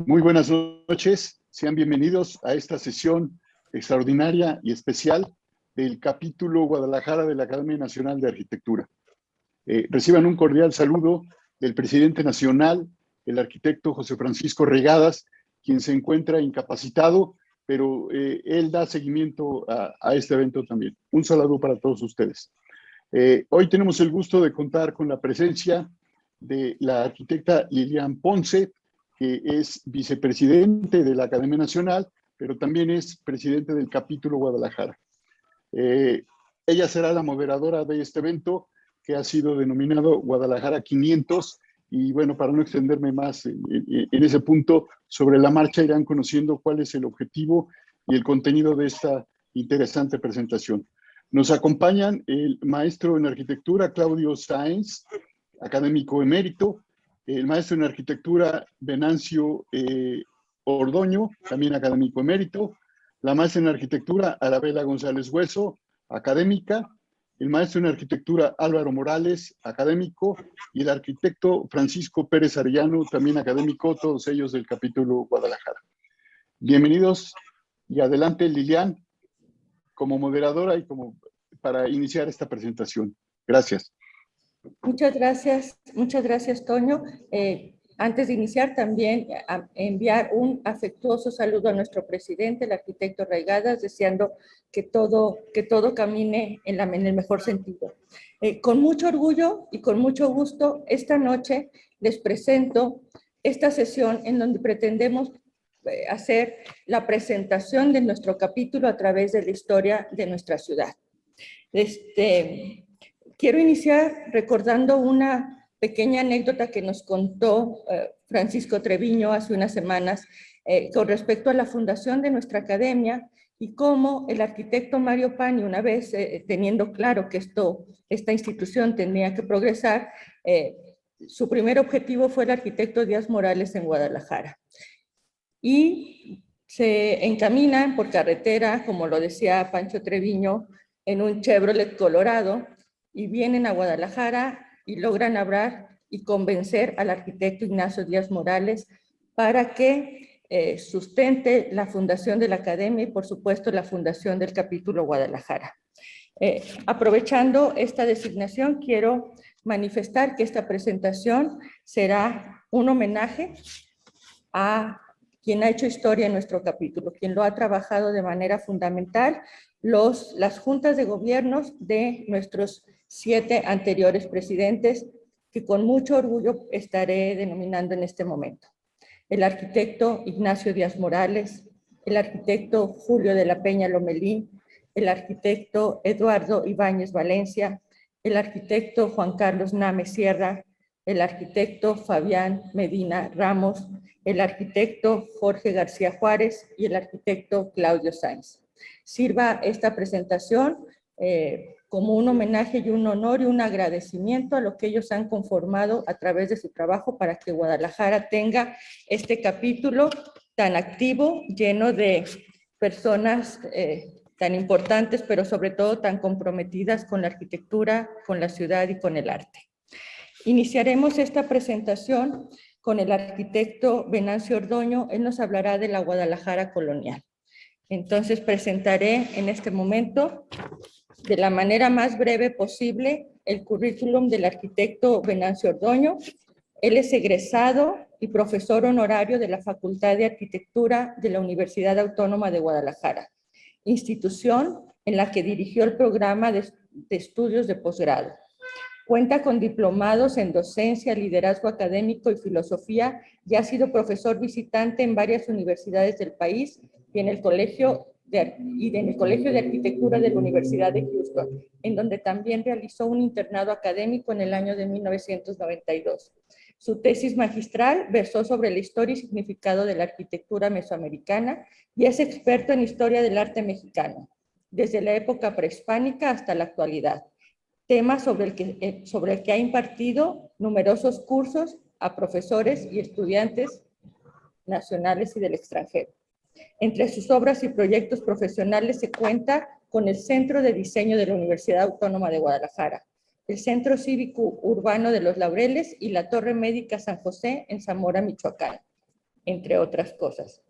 Muy buenas noches, sean bienvenidos a esta sesión extraordinaria y especial del capítulo Guadalajara de la Academia Nacional de Arquitectura. Reciban un cordial saludo del presidente nacional, el arquitecto José Francisco Regadas, quien se encuentra incapacitado, pero él da seguimiento a este evento también. Un saludo para todos ustedes. Hoy tenemos el gusto de contar con la presencia de la arquitecta Lilian Ponce, que es vicepresidente de la Academia Nacional, pero también es presidente del capítulo Guadalajara. Ella será la moderadora de este evento que ha sido denominado Guadalajara 500, y bueno, para no extenderme más en ese punto, sobre la marcha irán conociendo cuál es el objetivo y el contenido de esta interesante presentación. Nos acompañan el maestro en arquitectura Claudio Sáenz, académico emérito, el maestro en arquitectura Venancio Ordoño, también académico emérito, la maestra en arquitectura Arabela González Hueso, académica, el maestro en arquitectura Álvaro Morales, académico, y el arquitecto Francisco Pérez Arellano, también académico, todos ellos del capítulo Guadalajara. Bienvenidos y adelante, Lilian, como moderadora y como para iniciar esta presentación. Gracias. Muchas gracias, Toño. Antes de iniciar, también enviar un afectuoso saludo a nuestro presidente, el arquitecto Regadas, deseando que todo camine en el mejor sentido. Con mucho orgullo y con mucho gusto, esta noche les presento esta sesión en donde pretendemos hacer la presentación de nuestro capítulo a través de la historia de nuestra ciudad. Quiero iniciar recordando una pequeña anécdota que nos contó Francisco Treviño hace unas semanas con respecto a la fundación de nuestra academia y cómo el arquitecto Mario Pani, una vez teniendo claro que esta institución tenía que progresar, su primer objetivo fue el arquitecto Díaz Morales en Guadalajara. Y se encaminan por carretera, como lo decía Pancho Treviño, en un Chevrolet Colorado, y vienen a Guadalajara y logran hablar y convencer al arquitecto Ignacio Díaz Morales para que sustente la fundación de la academia y por supuesto la fundación del capítulo Guadalajara. Aprovechando esta designación, quiero manifestar que esta presentación será un homenaje a quien ha hecho historia en nuestro capítulo, quien lo ha trabajado de manera fundamental, las juntas de gobiernos de nuestros 7 anteriores presidentes, que con mucho orgullo estaré denominando en este momento. El arquitecto Ignacio Díaz Morales, el arquitecto Julio de la Peña Lomelín, el arquitecto Eduardo Ibáñez Valencia, el arquitecto Juan Carlos Name Sierra, el arquitecto Fabián Medina Ramos, el arquitecto Jorge García Juárez y el arquitecto Claudio Sáenz. Sirva esta presentación como un homenaje y un honor y un agradecimiento a lo que ellos han conformado a través de su trabajo para que Guadalajara tenga este capítulo tan activo, lleno de personas tan importantes, pero sobre todo tan comprometidas con la arquitectura, con la ciudad y con el arte. Iniciaremos esta presentación con el arquitecto Venancio Ordoño. Él nos hablará de la Guadalajara colonial. Entonces presentaré en este momento, de la manera más breve posible, el currículum del arquitecto Venancio Ordoño. Él es egresado y profesor honorario de la Facultad de Arquitectura de la Universidad Autónoma de Guadalajara, institución en la que dirigió el programa de estudios de posgrado. Cuenta con diplomados en docencia, liderazgo académico y filosofía y ha sido profesor visitante en varias universidades del país y en el Colegio de Arquitectura de la Universidad de Houston, en donde también realizó un internado académico en el año de 1992. Su tesis magistral versó sobre la historia y significado de la arquitectura mesoamericana y es experto en historia del arte mexicano, desde la época prehispánica hasta la actualidad. Tema sobre el que ha impartido numerosos cursos a profesores y estudiantes nacionales y del extranjero. Entre sus obras y proyectos profesionales se cuenta con el Centro de Diseño de la Universidad Autónoma de Guadalajara, el Centro Cívico Urbano de Los Laureles y la Torre Médica San José en Zamora, Michoacán. entre otras cosas.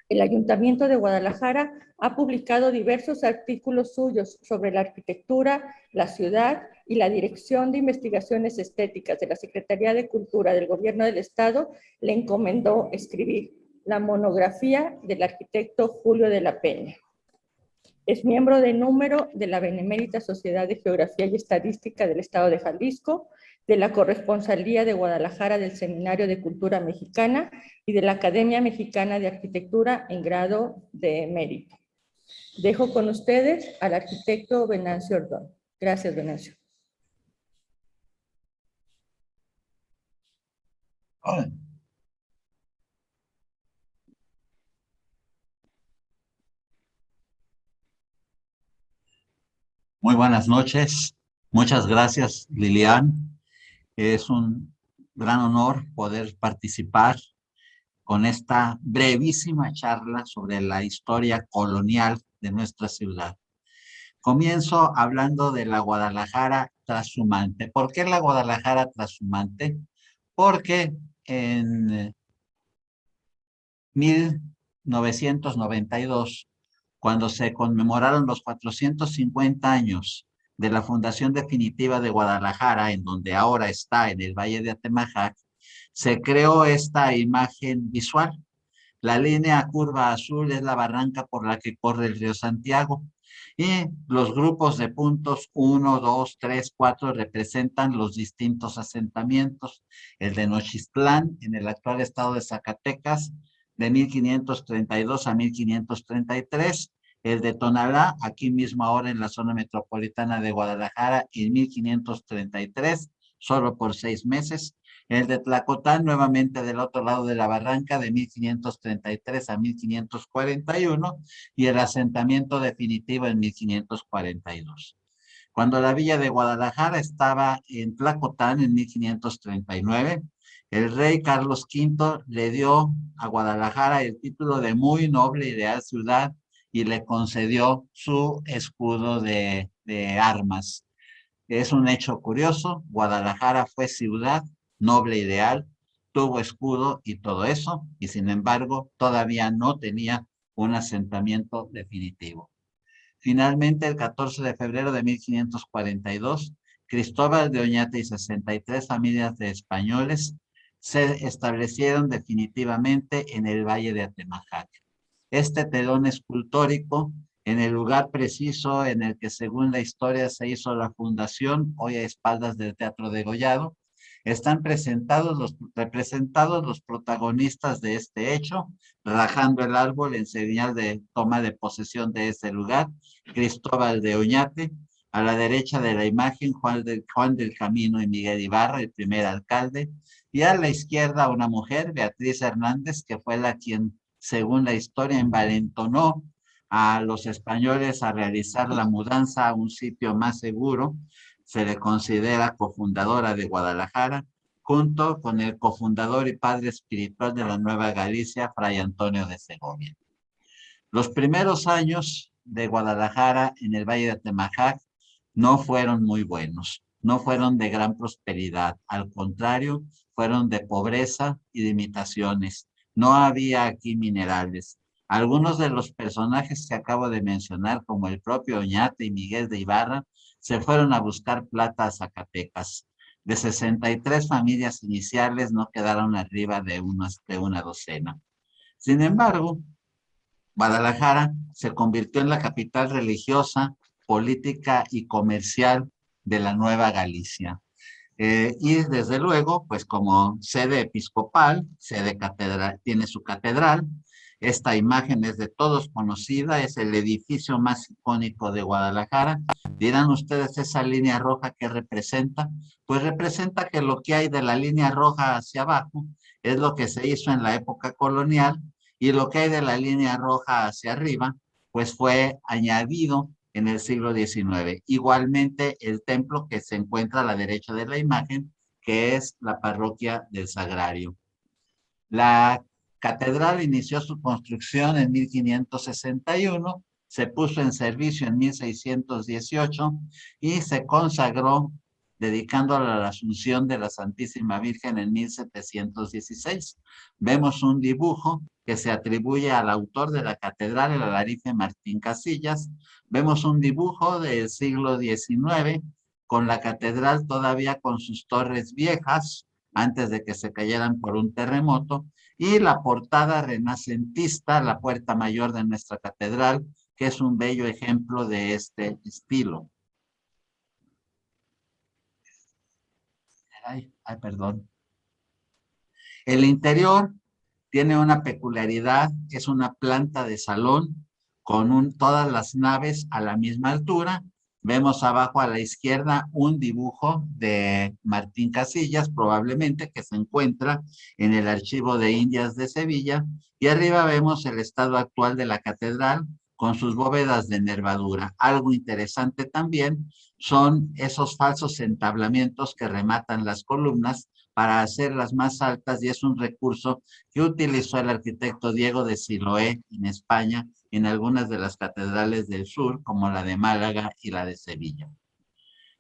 El Ayuntamiento de Guadalajara ha publicado diversos artículos suyos sobre la arquitectura, la ciudad y la Dirección de Investigaciones Estéticas de la Secretaría de Cultura del Gobierno del Estado le encomendó escribir la monografía del arquitecto Julio de la Peña. Es miembro de número de la Benemérita Sociedad de Geografía y Estadística del Estado de Jalisco, de la Corresponsalía de Guadalajara del Seminario de Cultura Mexicana y de la Academia Mexicana de Arquitectura en grado de mérito. Dejo con ustedes al arquitecto Venancio Ordón. Gracias, Venancio. Hola. Muy buenas noches. Muchas gracias, Lilian. Es un gran honor poder participar con esta brevísima charla sobre la historia colonial de nuestra ciudad. Comienzo hablando de la Guadalajara trashumante. ¿Por qué la Guadalajara trashumante? Porque en 1992, cuando se conmemoraron los 450 años de la fundación definitiva de Guadalajara, en donde ahora está en el Valle de Atemajac, se creó esta imagen visual. La línea curva azul es la barranca por la que corre el río Santiago y los grupos de puntos 1, 2, 3, 4 representan los distintos asentamientos. El de Nochistlán, en el actual estado de Zacatecas, de 1532 a 1533, el de Tonalá, aquí mismo ahora en la zona metropolitana de Guadalajara, en 1533, solo por 6 meses, el de Tlacotán, nuevamente del otro lado de la barranca, de 1533 a 1541, y el asentamiento definitivo en 1542. Cuando la villa de Guadalajara estaba en Tlacotán en 1539, el rey Carlos V le dio a Guadalajara el título de muy noble y leal ciudad y le concedió su escudo de armas. Es un hecho curioso, Guadalajara fue ciudad noble y leal, tuvo escudo y todo eso, y sin embargo todavía no tenía un asentamiento definitivo. Finalmente, el 14 de febrero de 1542, Cristóbal de Oñate y 63 familias de españoles se establecieron definitivamente en el Valle de Atemajac. Este telón escultórico, en el lugar preciso en el que según la historia se hizo la fundación, hoy a espaldas del Teatro Degollado, están representados los protagonistas de este hecho, rajando el árbol en señal de toma de posesión de ese lugar, Cristóbal de Oñate, a la derecha de la imagen Juan del Camino y Miguel Ibarra, el primer alcalde, y a la izquierda una mujer, Beatriz Hernández, que fue la quien, según la historia, envalentonó a los españoles a realizar la mudanza a un sitio más seguro. Se le considera cofundadora de Guadalajara, junto con el cofundador y padre espiritual de la Nueva Galicia, Fray Antonio de Segovia. Los primeros años de Guadalajara en el Valle de Atemajac no fueron muy buenos, no fueron de gran prosperidad, al contrario, fueron de pobreza y de limitaciones. No había aquí minerales. Algunos de los personajes que acabo de mencionar, como el propio Oñate y Miguel de Ibarra, se fueron a buscar plata a Zacatecas. De 63 familias iniciales no quedaron arriba de una docena. Sin embargo, Guadalajara se convirtió en la capital religiosa, política y comercial de la Nueva Galicia. Y desde luego, pues como sede episcopal, sede catedral, tiene su catedral. Esta imagen es de todos conocida, es el edificio más icónico de Guadalajara. Dirán ustedes, esa línea roja que representa, pues representa que lo que hay de la línea roja hacia abajo es lo que se hizo en la época colonial, y lo que hay de la línea roja hacia arriba, pues fue añadido en el siglo XIX. Igualmente, el templo que se encuentra a la derecha de la imagen, que es la parroquia del Sagrario. La catedral inició su construcción en 1561, se puso en servicio en 1618 y se consagró dedicándola a la Asunción de la Santísima Virgen en 1716. Vemos un dibujo que se atribuye al autor de la catedral, el alarife Martín Casillas. Vemos un dibujo del siglo XIX con la catedral todavía con sus torres viejas, antes de que se cayeran por un terremoto, y la portada renacentista, la puerta mayor de nuestra catedral, que es un bello ejemplo de este estilo. Perdón. El interior tiene una peculiaridad, es una planta de salón con todas las naves a la misma altura. Vemos abajo a la izquierda un dibujo de Martín Casillas, probablemente, que se encuentra en el Archivo de Indias de Sevilla, y arriba vemos el estado actual de la catedral con sus bóvedas de nervadura. Algo interesante también son esos falsos entablamientos que rematan las columnas para hacerlas más altas, y es un recurso que utilizó el arquitecto Diego de Siloé en España en algunas de las catedrales del sur, como la de Málaga y la de Sevilla.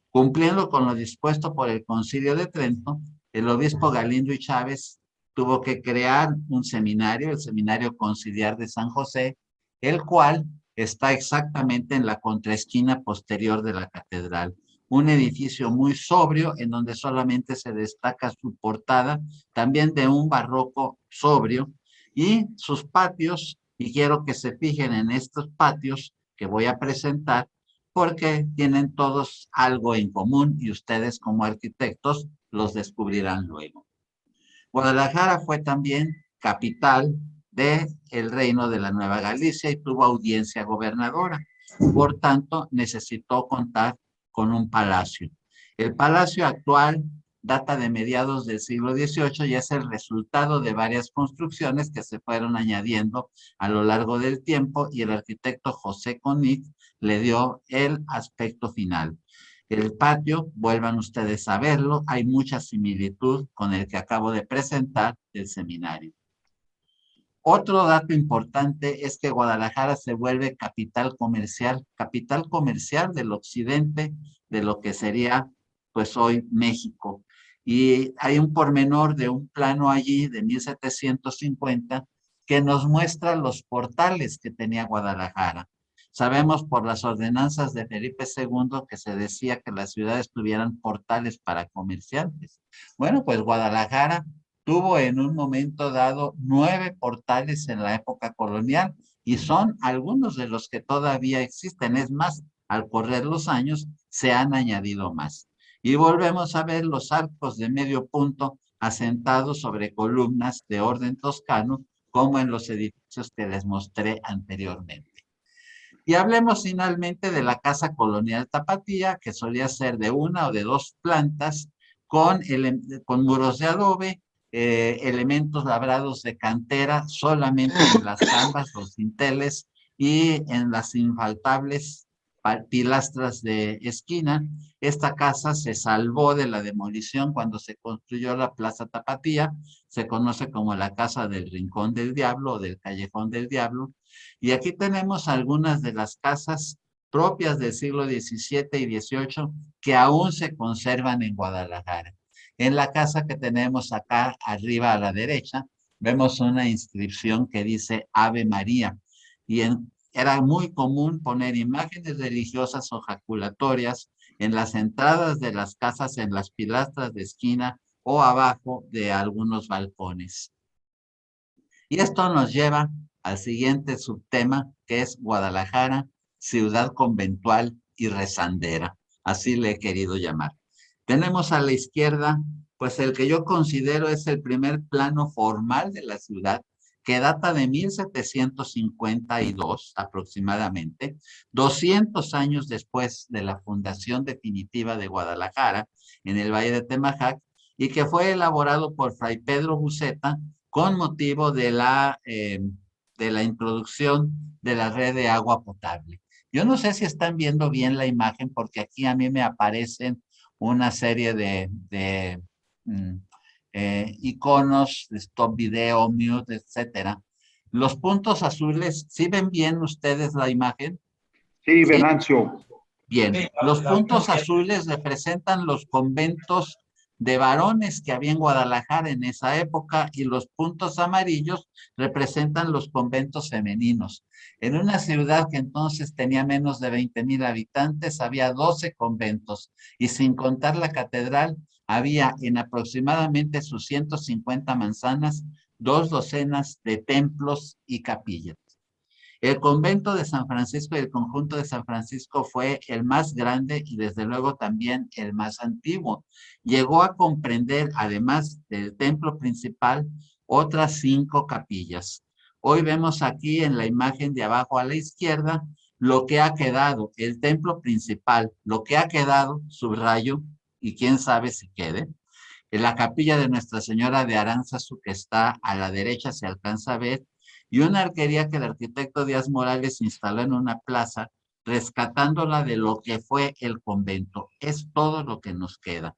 Cumpliendo con lo dispuesto por el Concilio de Trento, el obispo Galindo y Chávez tuvo que crear un seminario, el Seminario Conciliar de San José, el cual está exactamente en la contraesquina posterior de la catedral. Un edificio muy sobrio en donde solamente se destaca su portada, también de un barroco sobrio, y sus patios, y quiero que se fijen en estos patios que voy a presentar, porque tienen todos algo en común y ustedes como arquitectos los descubrirán luego. Guadalajara fue también capital del reino de la Nueva Galicia y tuvo audiencia gobernadora. Por tanto, necesitó contar con un palacio. El palacio actual data de mediados del siglo XVIII y es el resultado de varias construcciones que se fueron añadiendo a lo largo del tiempo, y el arquitecto José Conic le dio el aspecto final. El patio, vuelvan ustedes a verlo, hay mucha similitud con el que acabo de presentar del seminario. Otro dato importante es que Guadalajara se vuelve capital comercial del occidente de lo que sería pues hoy México. Y hay un pormenor de un plano allí de 1750 que nos muestra los portales que tenía Guadalajara. Sabemos por las ordenanzas de Felipe II que se decía que las ciudades tuvieran portales para comerciantes. Bueno, pues Guadalajara tuvo en un momento dado 9 portales en la época colonial, y son algunos de los que todavía existen. Es más, al correr los años se han añadido más. Y volvemos a ver los arcos de medio punto asentados sobre columnas de orden toscano, como en los edificios que les mostré anteriormente. Y hablemos finalmente de la Casa Colonial Tapatía, que solía ser de 1 o de 2 plantas, con muros de adobe, elementos labrados de cantera solamente en las jambas, los dinteles y en las infaltables pilastras de esquina. Esta casa se salvó de la demolición cuando se construyó la Plaza Tapatía, se conoce como la Casa del Rincón del Diablo o del Callejón del Diablo, y aquí tenemos algunas de las casas propias del siglo XVII y XVIII que aún se conservan en Guadalajara. En la casa que tenemos acá arriba a la derecha, vemos una inscripción que dice Ave María, y era muy común poner imágenes religiosas o jaculatorias en las entradas de las casas, en las pilastras de esquina o abajo de algunos balcones. Y esto nos lleva al siguiente subtema, que es Guadalajara, ciudad conventual y rezandera. Así le he querido llamar. Tenemos a la izquierda, pues el que yo considero es el primer plano formal de la ciudad, que data de 1752 aproximadamente, 200 años después de la fundación definitiva de Guadalajara en el Valle de Atemajac, y que fue elaborado por Fray Pedro Buceta con motivo de la introducción de la red de agua potable. Yo no sé si están viendo bien la imagen, porque aquí a mí me aparecen una serie de iconos de stop video, mute, etcétera. Los puntos azules, ¿sí ven bien ustedes la imagen? Sí, Venancio. Bien, los puntos azules representan los conventos de varones que había en Guadalajara en esa época y los puntos amarillos representan los conventos femeninos. En una ciudad que entonces tenía menos de 20,000 habitantes, había 12 conventos y sin contar la catedral, había en aproximadamente sus 150 manzanas 2 docenas de templos y capillas. El convento de San Francisco y el conjunto de San Francisco fue el más grande y desde luego también el más antiguo. Llegó a comprender, además del templo principal, otras 5 capillas. Hoy vemos aquí en la imagen de abajo a la izquierda lo que ha quedado, el templo principal, lo que ha quedado, subrayo, y quién sabe si quede. En la capilla de Nuestra Señora de Aránzazu, que está a la derecha, se alcanza a ver, y una arquería que el arquitecto Díaz Morales instaló en una plaza, rescatándola de lo que fue el convento. Es todo lo que nos queda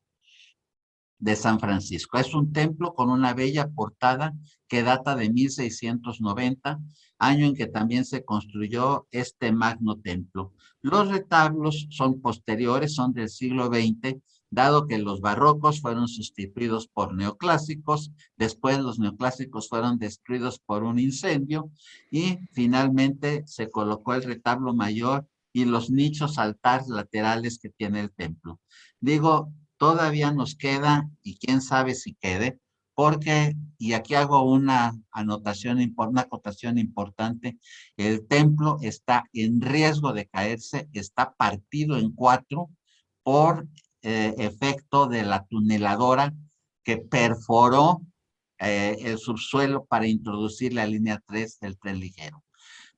de San Francisco. Es un templo con una bella portada que data de 1690, año en que también se construyó este magno templo. Los retablos son posteriores, son del siglo XX, dado que los barrocos fueron sustituidos por neoclásicos, después los neoclásicos fueron destruidos por un incendio y finalmente se colocó el retablo mayor y los nichos altar laterales que tiene el templo. Digo, todavía nos queda, y quién sabe si quede, porque, y aquí hago una anotación, una acotación importante, el templo está en riesgo de caerse, está partido en 4 por efecto de la tuneladora que perforó el subsuelo para introducir la línea 3 del tren ligero.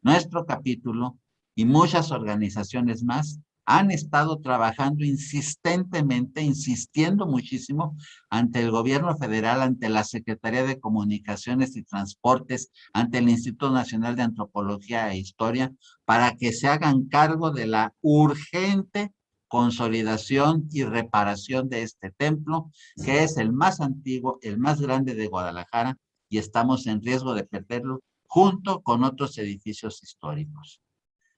Nuestro capítulo y muchas organizaciones más han estado trabajando insistentemente, insistiendo muchísimo ante el gobierno federal, ante la Secretaría de Comunicaciones y Transportes, ante el Instituto Nacional de Antropología e Historia, para que se hagan cargo de la urgente consolidación y reparación de este templo, que es el más antiguo, el más grande de Guadalajara, y estamos en riesgo de perderlo junto con otros edificios históricos.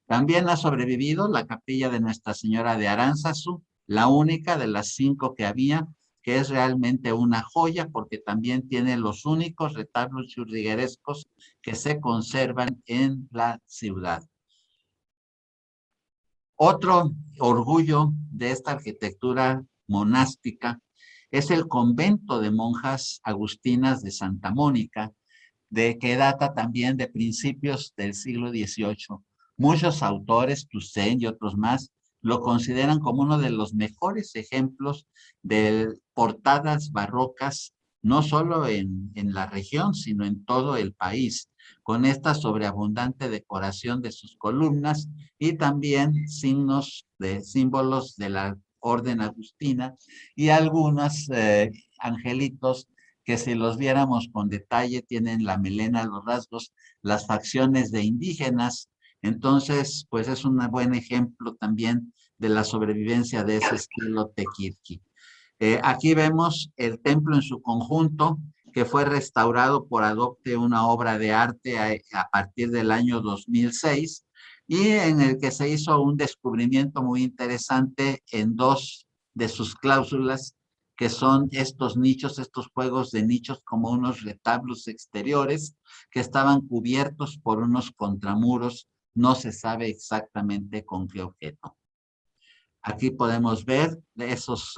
También ha sobrevivido la capilla de Nuestra Señora de Aránzazu, la única de las 5 que había, que es realmente una joya porque también tiene los únicos retablos churriguerescos que se conservan en la ciudad. Otro orgullo de esta arquitectura monástica es el convento de monjas agustinas de Santa Mónica, de que data también de principios del siglo XVIII. Muchos autores, Toussaint y otros más, lo consideran como uno de los mejores ejemplos de portadas barrocas, no solo en la región, sino en todo el país, con esta sobreabundante decoración de sus columnas y también símbolos de la orden agustina y algunos angelitos que si los viéramos con detalle tienen la melena, los rasgos, las facciones de indígenas. Entonces, pues es un buen ejemplo también de la sobrevivencia de ese estilo tequirqui. Aquí vemos el templo en su conjunto, que fue restaurado por Adopte, una obra de arte a partir del año 2006, y en el que se hizo un descubrimiento muy interesante en 2 de sus cláusulas, que son estos nichos, estos juegos de nichos como unos retablos exteriores que estaban cubiertos por unos contramuros, no se sabe exactamente con qué objeto. Aquí podemos ver esos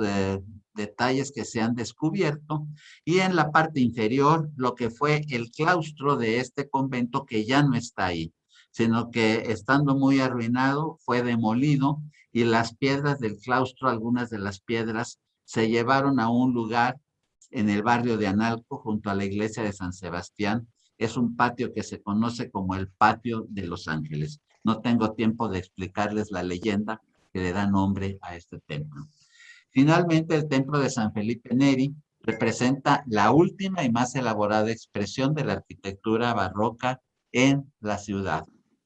detalles que se han descubierto y en la parte inferior lo que fue el claustro de este convento que ya no está ahí, sino que estando muy arruinado fue demolido y las piedras del claustro, algunas de las piedras se llevaron a un lugar en el barrio de Analco junto a la iglesia de San Sebastián. Es un patio que se conoce como el Patio de los Ángeles. No tengo tiempo de explicarles la leyenda que le da nombre a este templo. Finalmente, el templo de San Felipe Neri representa la última y más elaborada expresión de la arquitectura barroca en la ciudad.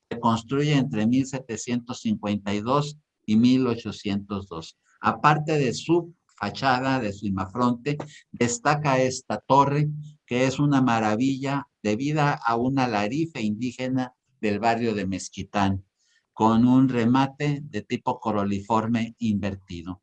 Se construye entre 1752 y 1802. Aparte de su fachada, de su imafronte, destaca esta torre que es una maravilla debida a un alarife indígena del barrio de Mezquitán, con un remate de tipo coroliforme invertido.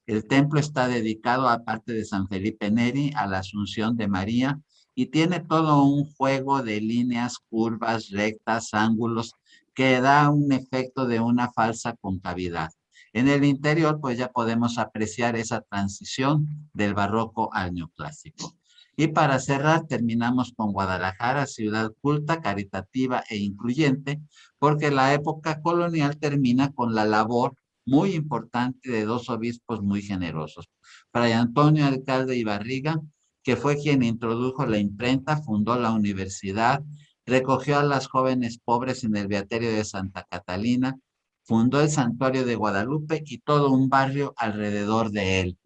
El templo está dedicado, aparte de San Felipe Neri, a la Asunción de María y tiene todo un juego de líneas, curvas, rectas, ángulos, que da un efecto de una falsa concavidad. En el interior, pues ya podemos apreciar esa transición del barroco al neoclásico. Y para cerrar, terminamos con Guadalajara, ciudad culta, caritativa e incluyente, porque la época colonial termina con la labor muy importante de dos obispos muy generosos. Fray Antonio Alcalde y Barriga, que fue quien introdujo la imprenta, fundó la universidad, recogió a las jóvenes pobres en el Beaterio de Santa Catalina, fundó el Santuario de Guadalupe y todo un barrio alrededor de él.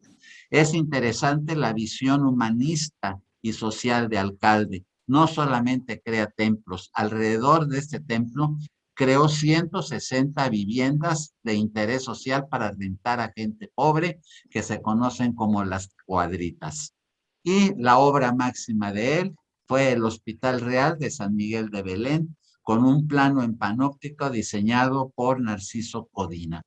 Es interesante la visión humanista y social de Alcalde. No solamente crea templos, alrededor de este templo creó 160 viviendas de interés social para rentar a gente pobre, que se conocen como las cuadritas. Y la obra máxima de él fue el Hospital Real de San Miguel de Belén, con un plano en panóptico diseñado por Narciso Codina.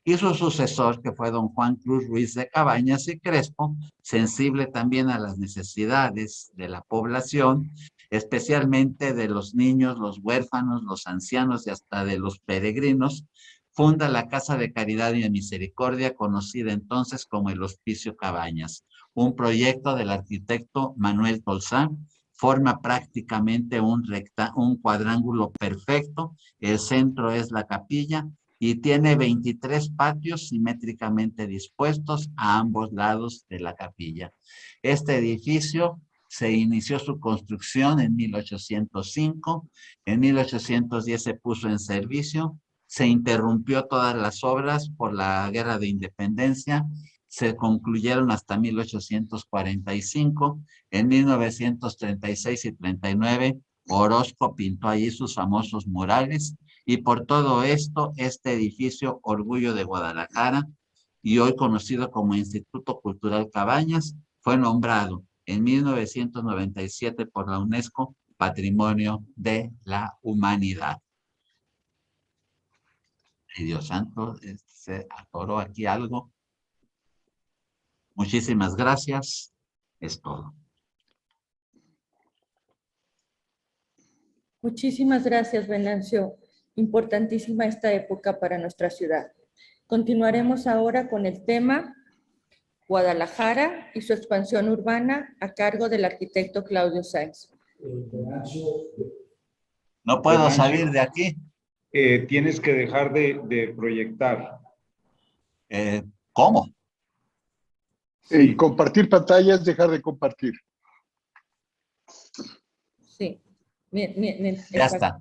Y su sucesor, que fue don Juan Cruz Ruiz de Cabañas y Crespo, sensible también a las necesidades de la población, especialmente de los niños, los huérfanos, los ancianos y hasta de los peregrinos, funda la Casa de Caridad y de Misericordia, conocida entonces como el Hospicio Cabañas, un proyecto del arquitecto Manuel Tolzán. Forma prácticamente un cuadrángulo perfecto, el centro es la capilla, y tiene 23 patios simétricamente dispuestos a ambos lados de la capilla. Este edificio se inició su construcción en 1805, en 1810 se puso en servicio, se interrumpió todas las obras por la Guerra de Independencia, se concluyeron hasta 1845, en 1936 y 39 Orozco pintó allí sus famosos murales. Y por todo esto, este edificio, Orgullo de Guadalajara, y hoy conocido como Instituto Cultural Cabañas, fue nombrado en 1997 por la UNESCO Patrimonio de la Humanidad. Ay, Dios santo, se atoró aquí algo. Muchísimas gracias. Es todo. Muchísimas gracias, Venancio. Importantísima esta época para nuestra ciudad. Continuaremos ahora con el tema Guadalajara y su expansión urbana a cargo del arquitecto Claudio Sáenz. No puedo salir de aquí. Tienes que dejar de proyectar. ¿Cómo? Sí. Compartir pantallas, dejar de compartir. Sí. Ya está.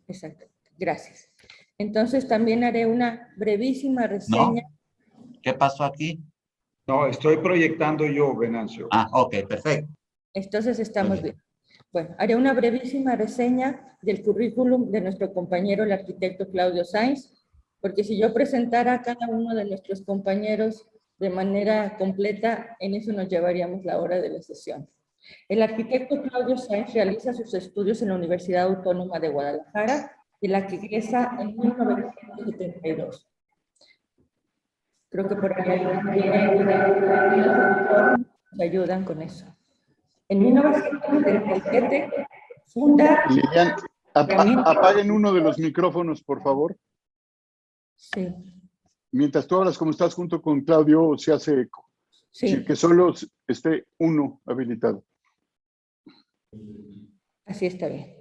Exacto. Gracias. Entonces también haré una brevísima reseña. ¿No? ¿Qué pasó aquí? No, estoy proyectando yo, Venancio. Ah, ok, perfecto. Entonces estamos bien. Bueno, haré una brevísima reseña del currículum de nuestro compañero, el arquitecto Claudio Sáenz, porque si yo presentara a cada uno de nuestros compañeros de manera completa, en eso nos llevaríamos la hora de la sesión. El arquitecto Claudio Sáenz realiza sus estudios en la Universidad Autónoma de Guadalajara, de la que egresa en 1972. Creo que por ahí nos ayudan con eso. En 1977 funda... Lilian, apaguen uno de los micrófonos, por favor. Sí. Mientras tú hablas, como estás junto con Claudio, se hace eco. Sí. Así que solo esté uno habilitado. Así está bien.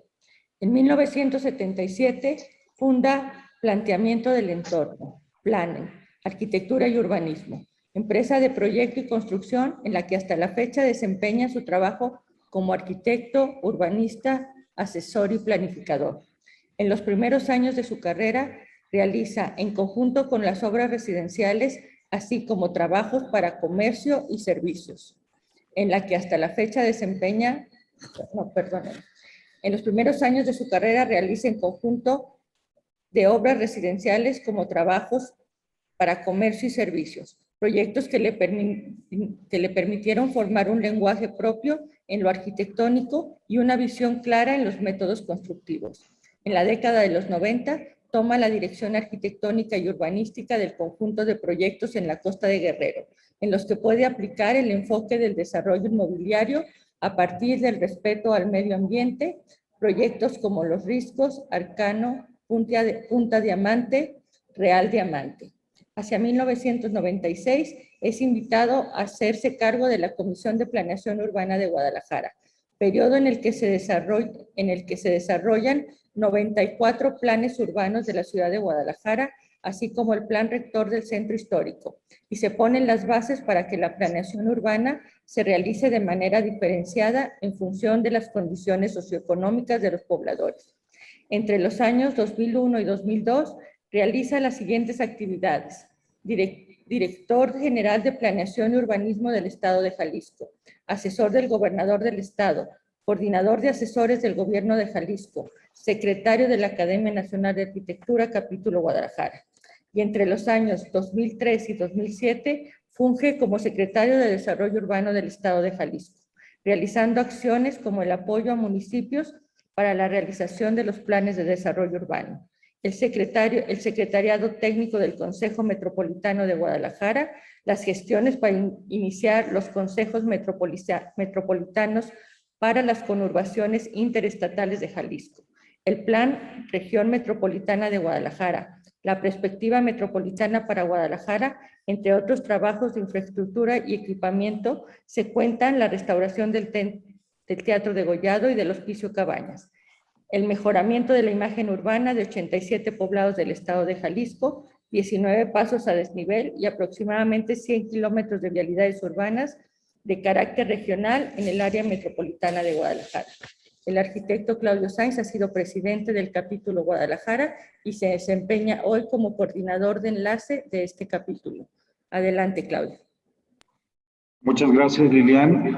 En 1977 funda Planteamiento del Entorno, Planning, Arquitectura y Urbanismo, empresa de proyecto y construcción en la que hasta la fecha desempeña su trabajo como arquitecto, urbanista, asesor y planificador. En los primeros años de su carrera realiza en conjunto con las obras residenciales, así como trabajos para comercio y servicios, en la que hasta la fecha desempeña, en los primeros años de su carrera realiza en conjunto de obras residenciales como trabajos para comercio y servicios, proyectos que le permitieron formar un lenguaje propio en lo arquitectónico y una visión clara en los métodos constructivos. En la década de los 90 toma la dirección arquitectónica y urbanística del conjunto de proyectos en la costa de Guerrero, en los que puede aplicar el enfoque del desarrollo inmobiliario a partir del respeto al medio ambiente, proyectos como Los Riscos, Arcano, Punta Diamante, Real Diamante. Hacia 1996 es invitado a hacerse cargo de la Comisión de Planeación Urbana de Guadalajara, periodo en el que se desarrollan 94 planes urbanos de la ciudad de Guadalajara, así como el plan rector del centro histórico, y se ponen las bases para que la planeación urbana se realice de manera diferenciada en función de las condiciones socioeconómicas de los pobladores. Entre los años 2001 y 2002 realiza las siguientes actividades: Director General de Planeación y Urbanismo del Estado de Jalisco, asesor del Gobernador del Estado, coordinador de asesores del Gobierno de Jalisco, secretario de la Academia Nacional de Arquitectura, Capítulo Guadalajara. Y entre los años 2003 y 2007 funge como secretario de Desarrollo Urbano del Estado de Jalisco, realizando acciones como el apoyo a municipios para la realización de los planes de desarrollo urbano. El secretariado técnico del Consejo Metropolitano de Guadalajara, las gestiones para iniciar los consejos metropolitanos para las conurbaciones interestatales de Jalisco, el Plan Región Metropolitana de Guadalajara, la Perspectiva Metropolitana para Guadalajara, entre otros trabajos de infraestructura y equipamiento, se cuentan la restauración del Teatro Degollado y del Hospicio Cabañas, el mejoramiento de la imagen urbana de 87 poblados del estado de Jalisco, 19 pasos a desnivel y aproximadamente 100 kilómetros de vialidades urbanas de carácter regional en el área metropolitana de Guadalajara. El arquitecto Claudio Sainz ha sido presidente del capítulo Guadalajara y se desempeña hoy como coordinador de enlace de este capítulo. Adelante, Claudio. Muchas gracias, Lilian.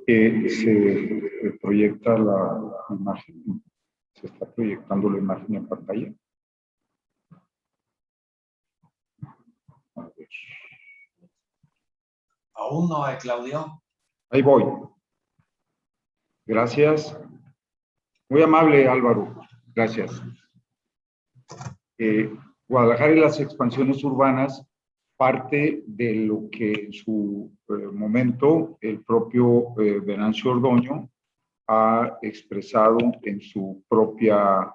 Se proyecta la imagen. Se está proyectando la imagen en pantalla. A ver. Aún no, Claudio. Ahí voy. Gracias. Muy amable, Álvaro. Gracias. Guadalajara y las expansiones urbanas parte de lo que en su momento el propio Venancio Ordoño ha expresado en su propia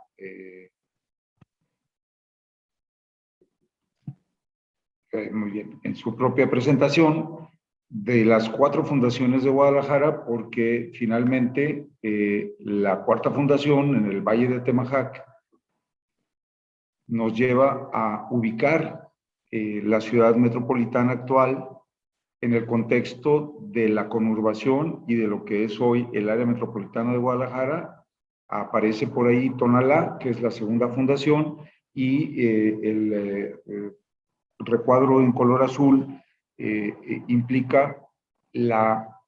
muy bien, en su propia presentación de las 4 fundaciones de Guadalajara, porque finalmente la 4ª fundación en el Valle de Atemajac nos lleva a ubicar la ciudad metropolitana actual en el contexto de la conurbación y de lo que es hoy el área metropolitana de Guadalajara. Aparece por ahí Tonalá, que es la 2ª fundación, y el recuadro en color azul implica la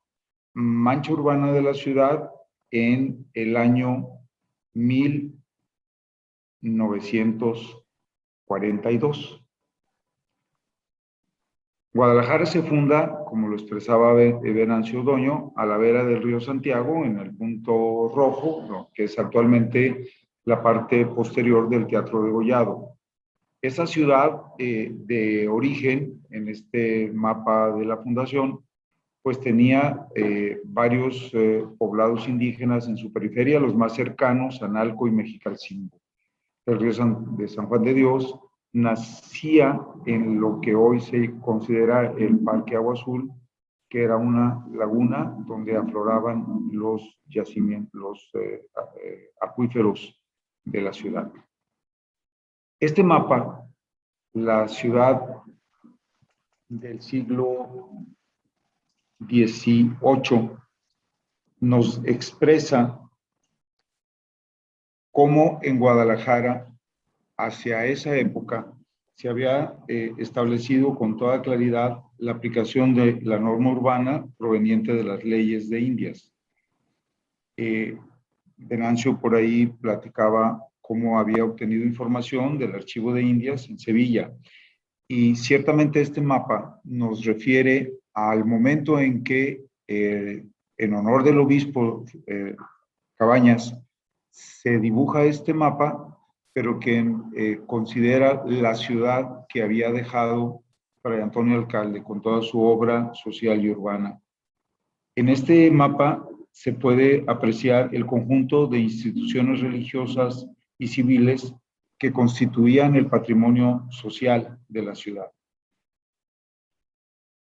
mancha urbana de la ciudad en el año 1942. Guadalajara se funda, como lo expresaba Venancio Ordoño, a la vera del río Santiago, en el punto rojo, ¿no?, que es actualmente la parte posterior del Teatro Degollado. Esa ciudad de origen, en este mapa de la fundación, pues tenía varios poblados indígenas en su periferia, los más cercanos, Analco y Mexicalcingo. El río de San Juan de Dios nacía en lo que hoy se considera el Parque Agua Azul, que era una laguna donde afloraban los yacimientos, los acuíferos de la ciudad. Este mapa, la ciudad del siglo XVIII, nos expresa cómo en Guadalajara, hacia esa época, se había establecido con toda claridad la aplicación de la norma urbana proveniente de las leyes de Indias. Venancio por ahí platicaba cómo había obtenido información del archivo de Indias en Sevilla. Y ciertamente este mapa nos refiere al momento en que, en honor del obispo Cabañas, se dibuja este mapa pero que considera la ciudad que había dejado Fray Antonio Alcalde con toda su obra social y urbana. En este mapa se puede apreciar el conjunto de instituciones religiosas y civiles que constituían el patrimonio social de la ciudad.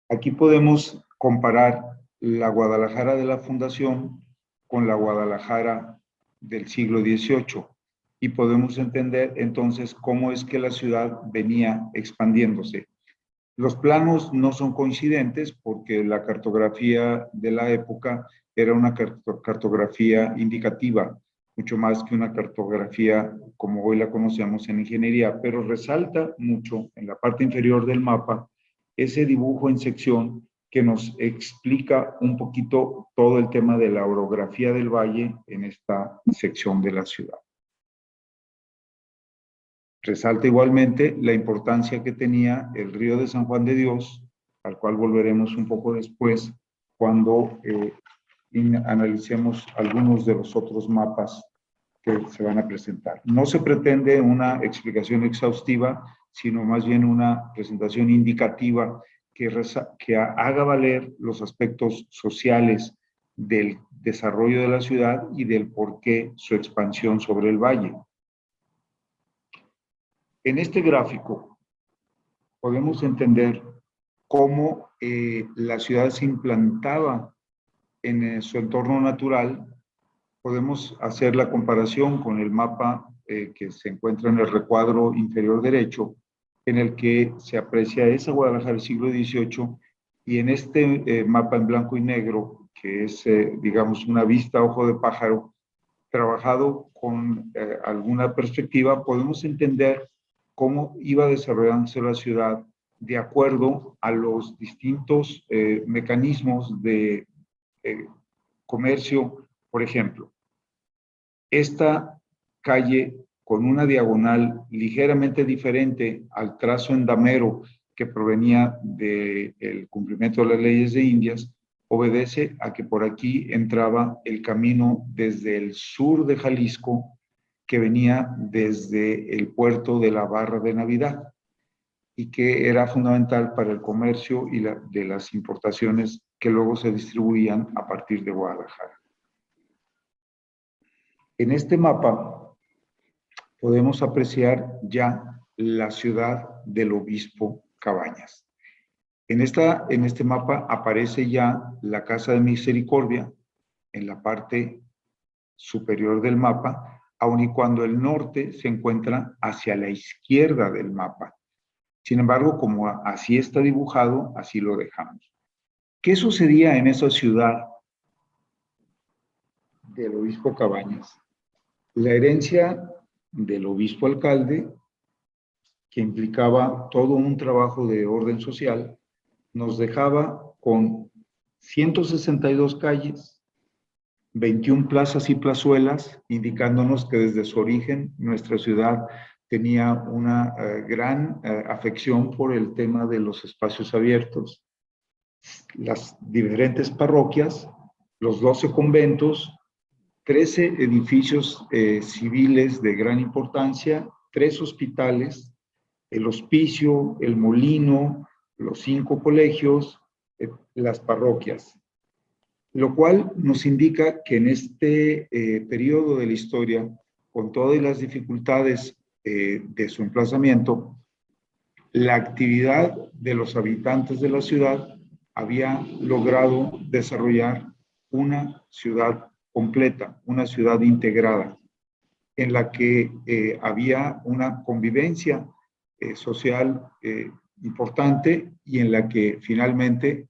Aquí podemos comparar la Guadalajara de la Fundación con la Guadalajara del siglo XVIII y podemos entender entonces cómo es que la ciudad venía expandiéndose. Los planos no son coincidentes porque la cartografía de la época era una cartografía indicativa, mucho más que una cartografía como hoy la conocemos en ingeniería, pero resalta mucho en la parte inferior del mapa ese dibujo en sección que nos explica un poquito todo el tema de la orografía del valle en esta sección de la ciudad. Resalta igualmente la importancia que tenía el río de San Juan de Dios, al cual volveremos un poco después cuando analicemos algunos de los otros mapas que se van a presentar. No se pretende una explicación exhaustiva, sino más bien una presentación indicativa que haga valer los aspectos sociales del desarrollo de la ciudad y del porqué su expansión sobre el valle. En este gráfico podemos entender cómo la ciudad se implantaba en su entorno natural. Podemos hacer la comparación con el mapa que se encuentra en el recuadro inferior derecho, en el que se aprecia esa Guadalajara del siglo XVIII, y en este mapa en blanco y negro, que es, digamos, una vista a ojo de pájaro, trabajado con alguna perspectiva, podemos entender cómo iba desarrollándose la ciudad de acuerdo a los distintos mecanismos de comercio. Por ejemplo, esta calle con una diagonal ligeramente diferente al trazo endamero que provenía del cumplimiento de las leyes de Indias, obedece a que por aquí entraba el camino desde el sur de Jalisco, que venía desde el puerto de la Barra de Navidad y que era fundamental para el comercio y de las importaciones que luego se distribuían a partir de Guadalajara. En este mapa podemos apreciar ya la ciudad del obispo Cabañas. En este mapa aparece ya la Casa de Misericordia en la parte superior del mapa, aun y cuando el norte se encuentra hacia la izquierda del mapa. Sin embargo, como así está dibujado, así lo dejamos. ¿Qué sucedía en esa ciudad del obispo Cabañas? La herencia del obispo alcalde, que implicaba todo un trabajo de orden social, nos dejaba con 162 calles, 21 plazas y plazuelas, indicándonos que desde su origen nuestra ciudad tenía una gran afección por el tema de los espacios abiertos. Las diferentes parroquias, los 12 conventos, 13 edificios civiles de gran importancia, 3 hospitales, el hospicio, el molino, los 5 colegios, las parroquias. Lo cual nos indica que en este periodo de la historia, con todas las dificultades de su emplazamiento, la actividad de los habitantes de la ciudad había logrado desarrollar una ciudad completa, una ciudad integrada, en la que había una convivencia social importante y en la que finalmente,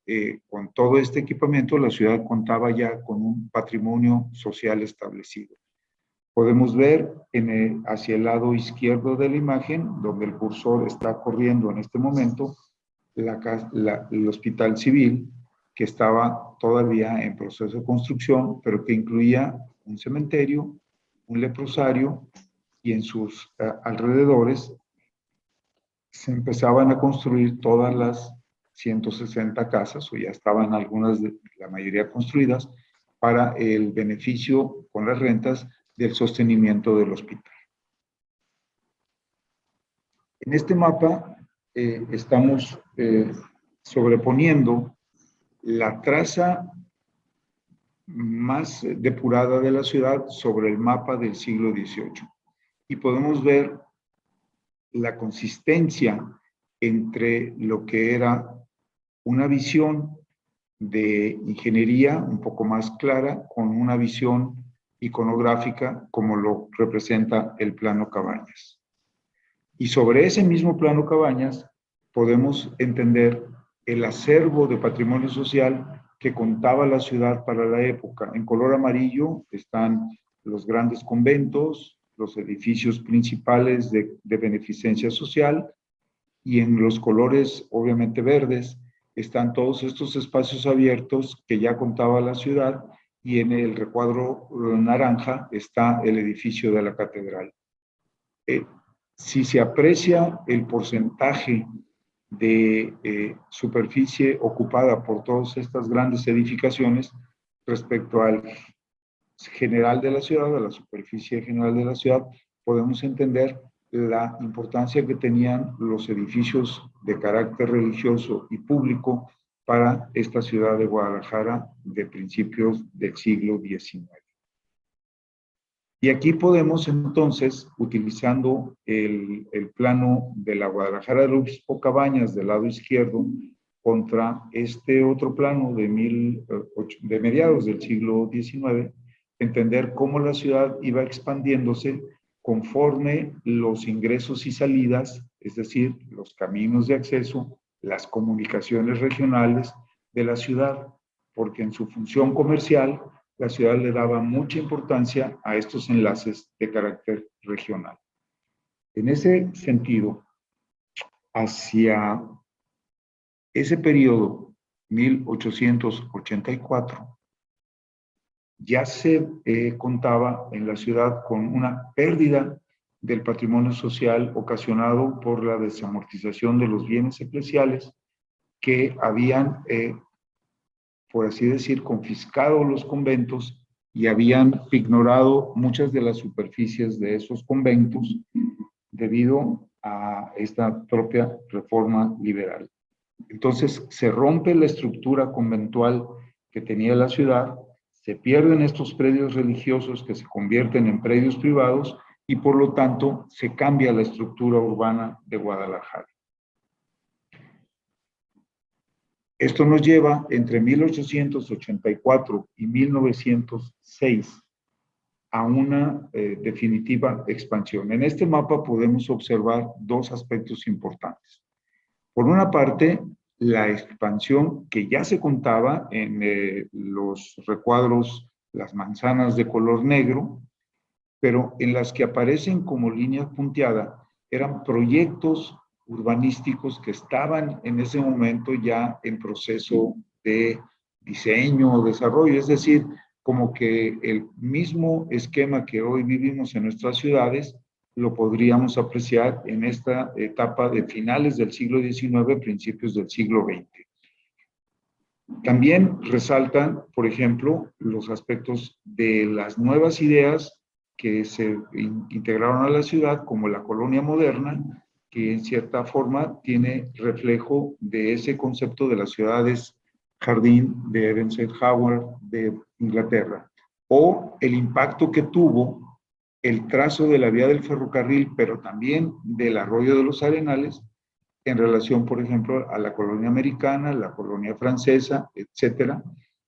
con todo este equipamiento, la ciudad contaba ya con un patrimonio social establecido. Podemos ver hacia el lado izquierdo de la imagen, donde el cursor está corriendo en este momento, el hospital civil, que estaba todavía en proceso de construcción, pero que incluía un cementerio, un leprosario, y en sus alrededores se empezaban a construir todas las 160 casas, o ya estaban algunas, la mayoría construidas, para el beneficio con las rentas del sostenimiento del hospital. En este mapa estamos sobreponiendo la traza más depurada de la ciudad sobre el mapa del siglo XVIII. Y podemos ver la consistencia entre lo que era una visión de ingeniería un poco más clara con una visión iconográfica como lo representa el plano Cabañas. Y sobre ese mismo plano Cabañas podemos entender el acervo de patrimonio social que contaba la ciudad para la época. En color amarillo están los grandes conventos, los edificios principales de beneficencia social, y en los colores obviamente verdes están todos estos espacios abiertos que ya contaba la ciudad, y en el recuadro naranja está el edificio de la catedral. Si se aprecia el porcentaje de superficie ocupada por todas estas grandes edificaciones respecto al general de la ciudad, a la superficie general de la ciudad, podemos entender la importancia que tenían los edificios de carácter religioso y público para esta ciudad de Guadalajara de principios del siglo XIX. Y aquí podemos entonces, utilizando el plano de la Guadalajara del Obispo Cabañas del lado izquierdo, contra este otro plano de mediados del siglo XIX, entender cómo la ciudad iba expandiéndose conforme los ingresos y salidas, es decir, los caminos de acceso, las comunicaciones regionales de la ciudad, porque en su función comercial la ciudad le daba mucha importancia a estos enlaces de carácter regional. En ese sentido, hacia ese periodo, 1884, ya se contaba en la ciudad con una pérdida del patrimonio social ocasionado por la desamortización de los bienes eclesiales que habían, por así decir, confiscado los conventos y habían ignorado muchas de las superficies de esos conventos debido a esta propia reforma liberal. Entonces se rompe la estructura conventual que tenía la ciudad, se pierden estos predios religiosos que se convierten en predios privados y por lo tanto se cambia la estructura urbana de Guadalajara. Esto nos lleva entre 1884 y 1906 a una definitiva expansión. En este mapa podemos observar dos aspectos importantes. Por una parte, la expansión que ya se contaba en los recuadros, las manzanas de color negro, pero en las que aparecen como línea punteada, eran proyectos urbanísticos que estaban en ese momento ya en proceso de diseño o desarrollo, es decir, como que el mismo esquema que hoy vivimos en nuestras ciudades lo podríamos apreciar en esta etapa de finales del siglo XIX, principios del siglo XX. También resaltan, por ejemplo, los aspectos de las nuevas ideas que se integraron a la ciudad, como la colonia moderna, que en cierta forma tiene reflejo de ese concepto de las ciudades jardín de Eisenhower de Inglaterra, o el impacto que tuvo el trazo de la vía del ferrocarril, pero también del arroyo de los Arenales, en relación, por ejemplo, a la colonia americana, la colonia francesa, etcétera,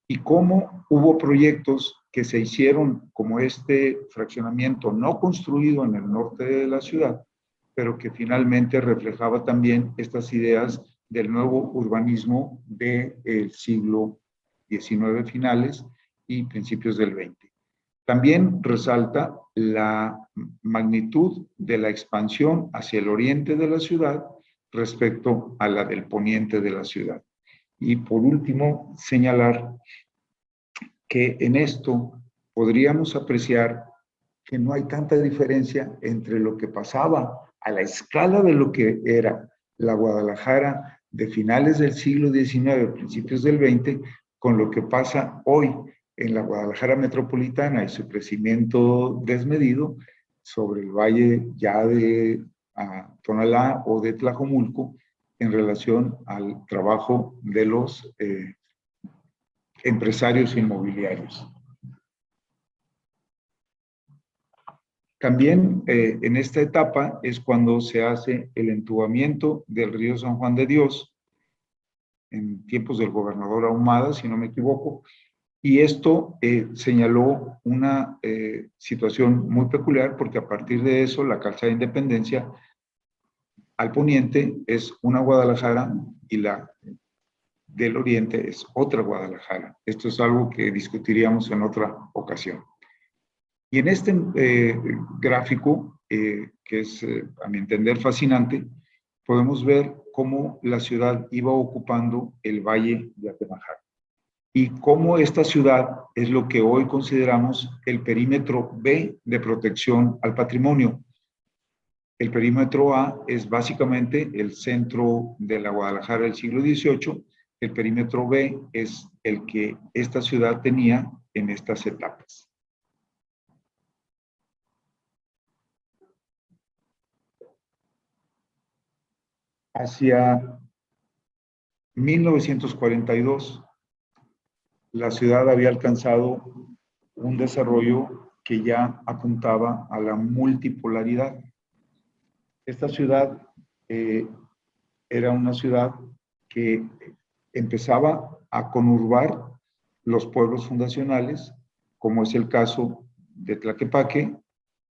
y cómo hubo proyectos que se hicieron como este fraccionamiento no construido en el norte de la ciudad, pero que finalmente reflejaba también estas ideas del nuevo urbanismo del siglo XIX finales y principios del XX. También resalta la magnitud de la expansión hacia el oriente de la ciudad respecto a la del poniente de la ciudad. Y por último, señalar que en esto podríamos apreciar que no hay tanta diferencia entre lo que pasaba a la escala de lo que era la Guadalajara de finales del siglo XIX, principios del XX, con lo que pasa hoy en la Guadalajara metropolitana y su crecimiento desmedido sobre el valle ya de a Tonalá o de Tlajomulco en relación al trabajo de los empresarios inmobiliarios. También en esta etapa es cuando se hace el entubamiento del río San Juan de Dios, en tiempos del gobernador Ahumada, si no me equivoco, y esto señaló una situación muy peculiar, porque a partir de eso la calzada de Independencia al poniente es una Guadalajara y la del oriente es otra Guadalajara. Esto es algo que discutiríamos en otra ocasión. Y en este gráfico, que es a mi entender fascinante, podemos ver cómo la ciudad iba ocupando el valle de Atemajac y cómo esta ciudad es lo que hoy consideramos el perímetro B de protección al patrimonio. El perímetro A es básicamente el centro de la Guadalajara del siglo XVIII. El perímetro B es el que esta ciudad tenía en estas etapas. Hacia 1942, la ciudad había alcanzado un desarrollo que ya apuntaba a la multipolaridad. Esta ciudad era una ciudad que empezaba a conurbar los pueblos fundacionales, como es el caso de Tlaquepaque.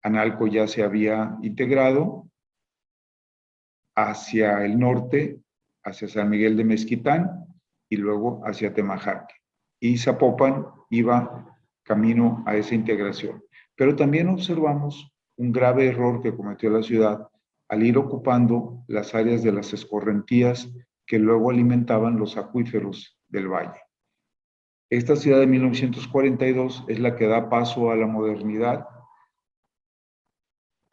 Analco ya se había integrado hacia el norte, hacia San Miguel de Mezquitán y luego hacia Temajac. Y Zapopan iba camino a esa integración. Pero también observamos un grave error que cometió la ciudad al ir ocupando las áreas de las escorrentías que luego alimentaban los acuíferos del valle. Esta ciudad de 1942 es la que da paso a la modernidad,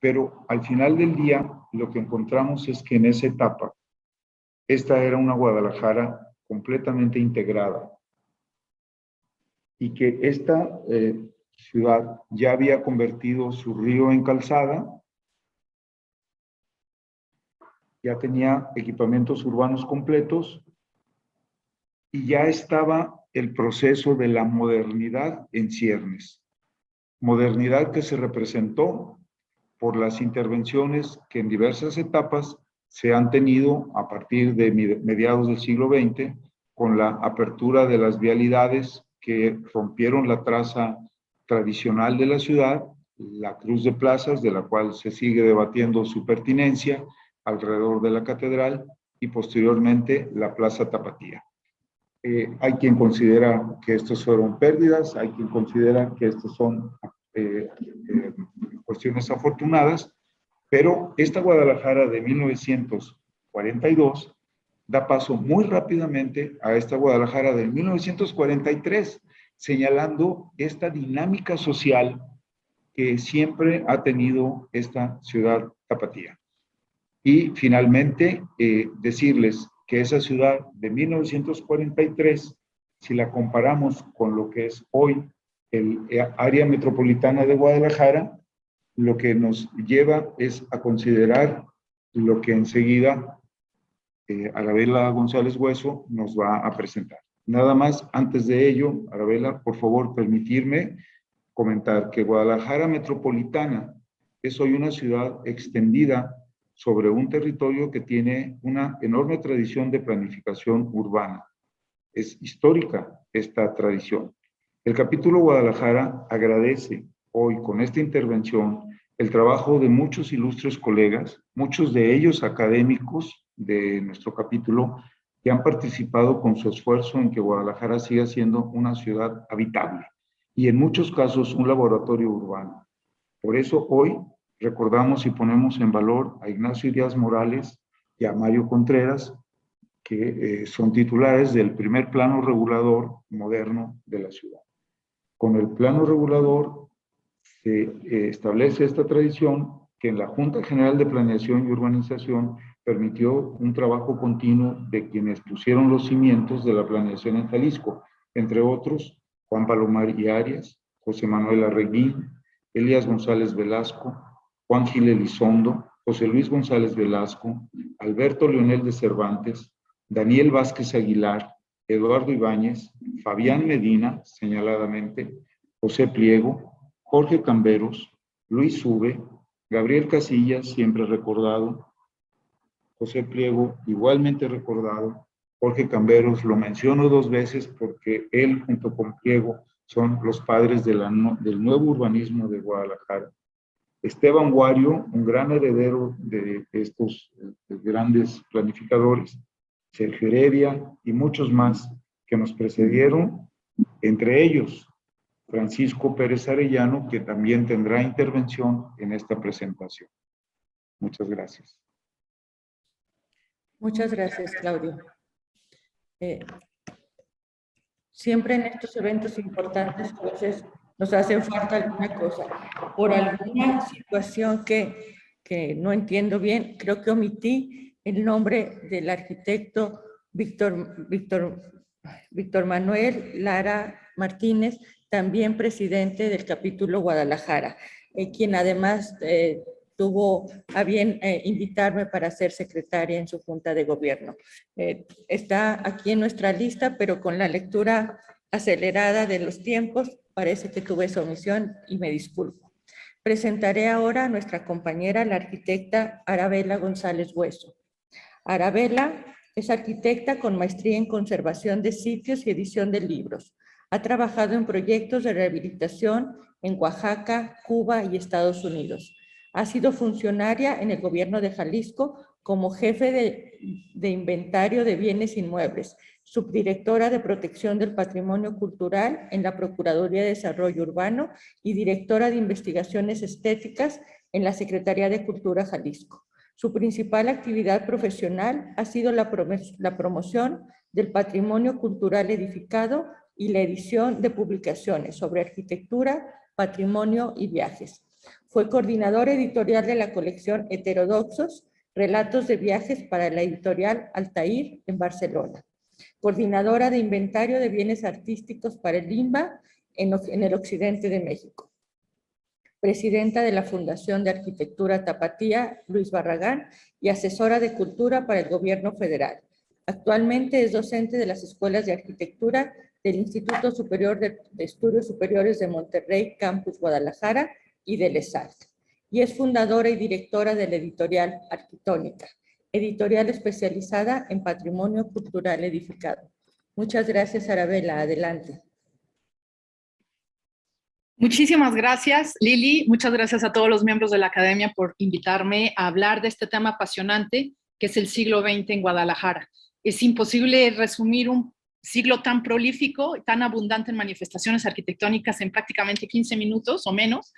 pero al final del día lo que encontramos es que en esa etapa, esta era una Guadalajara completamente integrada y que esta ciudad ya había convertido su río en calzada, ya tenía equipamientos urbanos completos y ya estaba el proceso de la modernidad en ciernes. Modernidad que se representó por las intervenciones que en diversas etapas se han tenido a partir de mediados del siglo XX, con la apertura de las vialidades que rompieron la traza tradicional de la ciudad, la cruz de plazas, de la cual se sigue debatiendo su pertinencia, alrededor de la catedral, y posteriormente la Plaza Tapatía. Hay quien considera que estos fueron pérdidas, hay quien considera que estos son cuestiones afortunadas, pero esta Guadalajara de 1942 da paso muy rápidamente a esta Guadalajara de 1943, señalando esta dinámica social que siempre ha tenido esta ciudad tapatía. Y finalmente, decirles que esa ciudad de 1943, si la comparamos con lo que es hoy el área metropolitana de Guadalajara, lo que nos lleva es a considerar lo que enseguida Arabela González Hueso nos va a presentar. Nada más, antes de ello, Arabela, por favor, permitirme comentar que Guadalajara metropolitana es hoy una ciudad extendida sobre un territorio que tiene una enorme tradición de planificación urbana. Es histórica esta tradición. El capítulo Guadalajara agradece hoy con esta intervención el trabajo de muchos ilustres colegas, muchos de ellos académicos de nuestro capítulo, que han participado con su esfuerzo en que Guadalajara siga siendo una ciudad habitable y en muchos casos un laboratorio urbano. Por eso hoy recordamos y ponemos en valor a Ignacio Díaz Morales y a Mario Contreras, que son titulares del primer plano regulador moderno de la ciudad. Con el plano regulador se establece esta tradición que en la Junta General de Planeación y Urbanización permitió un trabajo continuo de quienes pusieron los cimientos de la planeación en Jalisco, entre otros Juan Palomar y Arias, José Manuel Arreguín, Elías González Velasco, Juan Gil Elizondo, José Luis González Velasco, Alberto Leonel de Cervantes, Daniel Vázquez Aguilar, Eduardo Ibáñez, Fabián Medina, señaladamente, José Pliego, Jorge Camberos, Luis Ube, Gabriel Casillas, siempre recordado, José Pliego, igualmente recordado, Jorge Camberos, lo menciono 2 veces porque él junto con Pliego son los padres del nuevo urbanismo de Guadalajara. Esteban Guario, un gran heredero de estos grandes planificadores, Sergio Heredia y muchos más que nos precedieron, entre ellos Francisco Pérez Arellano, que también tendrá intervención en esta presentación. Muchas gracias. Muchas gracias, Claudio. Siempre en estos eventos importantes, entonces, nos hace falta alguna cosa. Por alguna situación que no entiendo bien, creo que omití el nombre del arquitecto Víctor Manuel Lara Martínez, también presidente del capítulo Guadalajara, quien además tuvo a bien invitarme para ser secretaria en su junta de gobierno. Está aquí en nuestra lista, pero con la lectura acelerada de los tiempos, parece que tuve esa omisión y me disculpo. Presentaré ahora a nuestra compañera, la arquitecta Arabela González Hueso. Arabela es arquitecta con maestría en conservación de sitios y edición de libros. Ha trabajado en proyectos de rehabilitación en Oaxaca, Cuba y Estados Unidos. Ha sido funcionaria en el gobierno de Jalisco como jefe de inventario de bienes inmuebles, subdirectora de protección del patrimonio cultural en la Procuraduría de Desarrollo Urbano y directora de investigaciones estéticas en la Secretaría de Cultura Jalisco. Su principal actividad profesional ha sido la promoción del patrimonio cultural edificado y la edición de publicaciones sobre arquitectura, patrimonio y viajes. Fue coordinadora editorial de la colección Heterodoxos, Relatos de Viajes para la editorial Altair en Barcelona. Coordinadora de inventario de bienes artísticos para el INBA en el occidente de México. Presidenta de la Fundación de Arquitectura Tapatía, Luis Barragán, y asesora de cultura para el gobierno federal. Actualmente es docente de las escuelas de arquitectura del Instituto Superior de Estudios Superiores de Monterrey, Campus Guadalajara, y del ESALT. Y es fundadora y directora de la editorial Arquitónica, editorial especializada en patrimonio cultural edificado. Muchas gracias, Arabela. Adelante. Muchísimas gracias, Lili. Muchas gracias a todos los miembros de la Academia por invitarme a hablar de este tema apasionante que es el siglo XX en Guadalajara. Es imposible resumir un siglo tan prolífico y tan abundante en manifestaciones arquitectónicas en prácticamente 15 minutos o menos,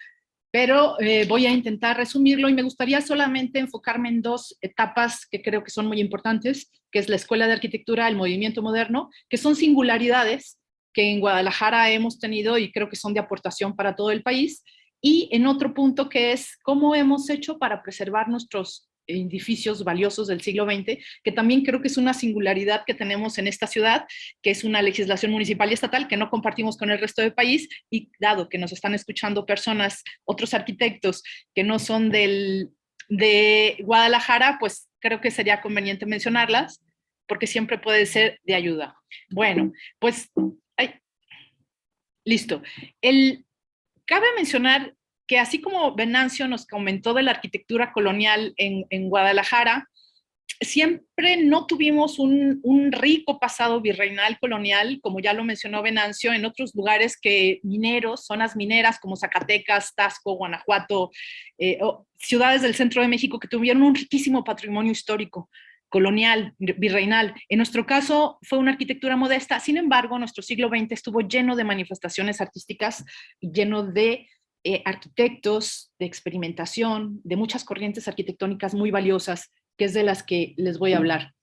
pero voy a intentar resumirlo y me gustaría solamente enfocarme en 2 etapas que creo que son muy importantes, que es la Escuela de Arquitectura, el movimiento moderno, que son singularidades que en Guadalajara hemos tenido y creo que son de aportación para todo el país, y en otro punto que es cómo hemos hecho para preservar nuestros edificios valiosos del siglo XX, que también creo que es una singularidad que tenemos en esta ciudad, que es una legislación municipal y estatal que no compartimos con el resto del país, y dado que nos están escuchando personas, otros arquitectos que no son de Guadalajara, pues creo que sería conveniente mencionarlas, porque siempre puede ser de ayuda. Bueno, pues, listo. Cabe mencionar que así como Venancio nos comentó de la arquitectura colonial en Guadalajara, siempre no tuvimos un rico pasado virreinal colonial, como ya lo mencionó Venancio, en otros lugares que mineros, zonas mineras como Zacatecas, Taxco, Guanajuato, ciudades del centro de México que tuvieron un riquísimo patrimonio histórico colonial, virreinal. En nuestro caso fue una arquitectura modesta, sin embargo, nuestro siglo XX estuvo lleno de manifestaciones artísticas, lleno de arquitectos, de experimentación, de muchas corrientes arquitectónicas muy valiosas, que es de las que les voy a hablar.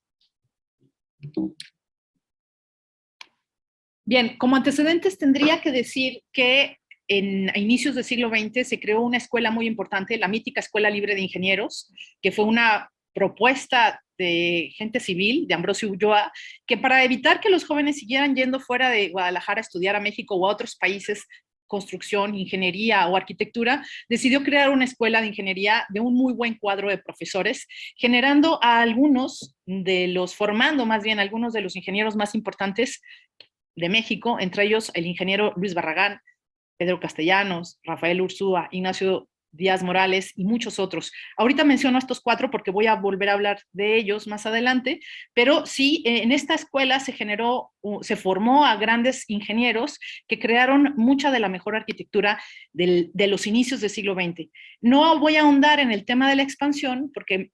Bien, como antecedentes tendría que decir que a inicios del siglo XX se creó una escuela muy importante, la mítica Escuela Libre de Ingenieros, que fue una propuesta de gente civil, de Ambrosio Ulloa, que para evitar que los jóvenes siguieran yendo fuera de Guadalajara a estudiar a México o a otros países construcción, ingeniería o arquitectura, decidió crear una escuela de ingeniería de un muy buen cuadro de profesores, generando a formando más bien algunos de los ingenieros más importantes de México, entre ellos el ingeniero Luis Barragán, Pedro Castellanos, Rafael Ursúa, Ignacio Díaz Morales y muchos otros. Ahorita menciono a estos 4 porque voy a volver a hablar de ellos más adelante, pero sí, en esta escuela se formó a grandes ingenieros que crearon mucha de la mejor arquitectura de los inicios del siglo XX. No voy a ahondar en el tema de la expansión porque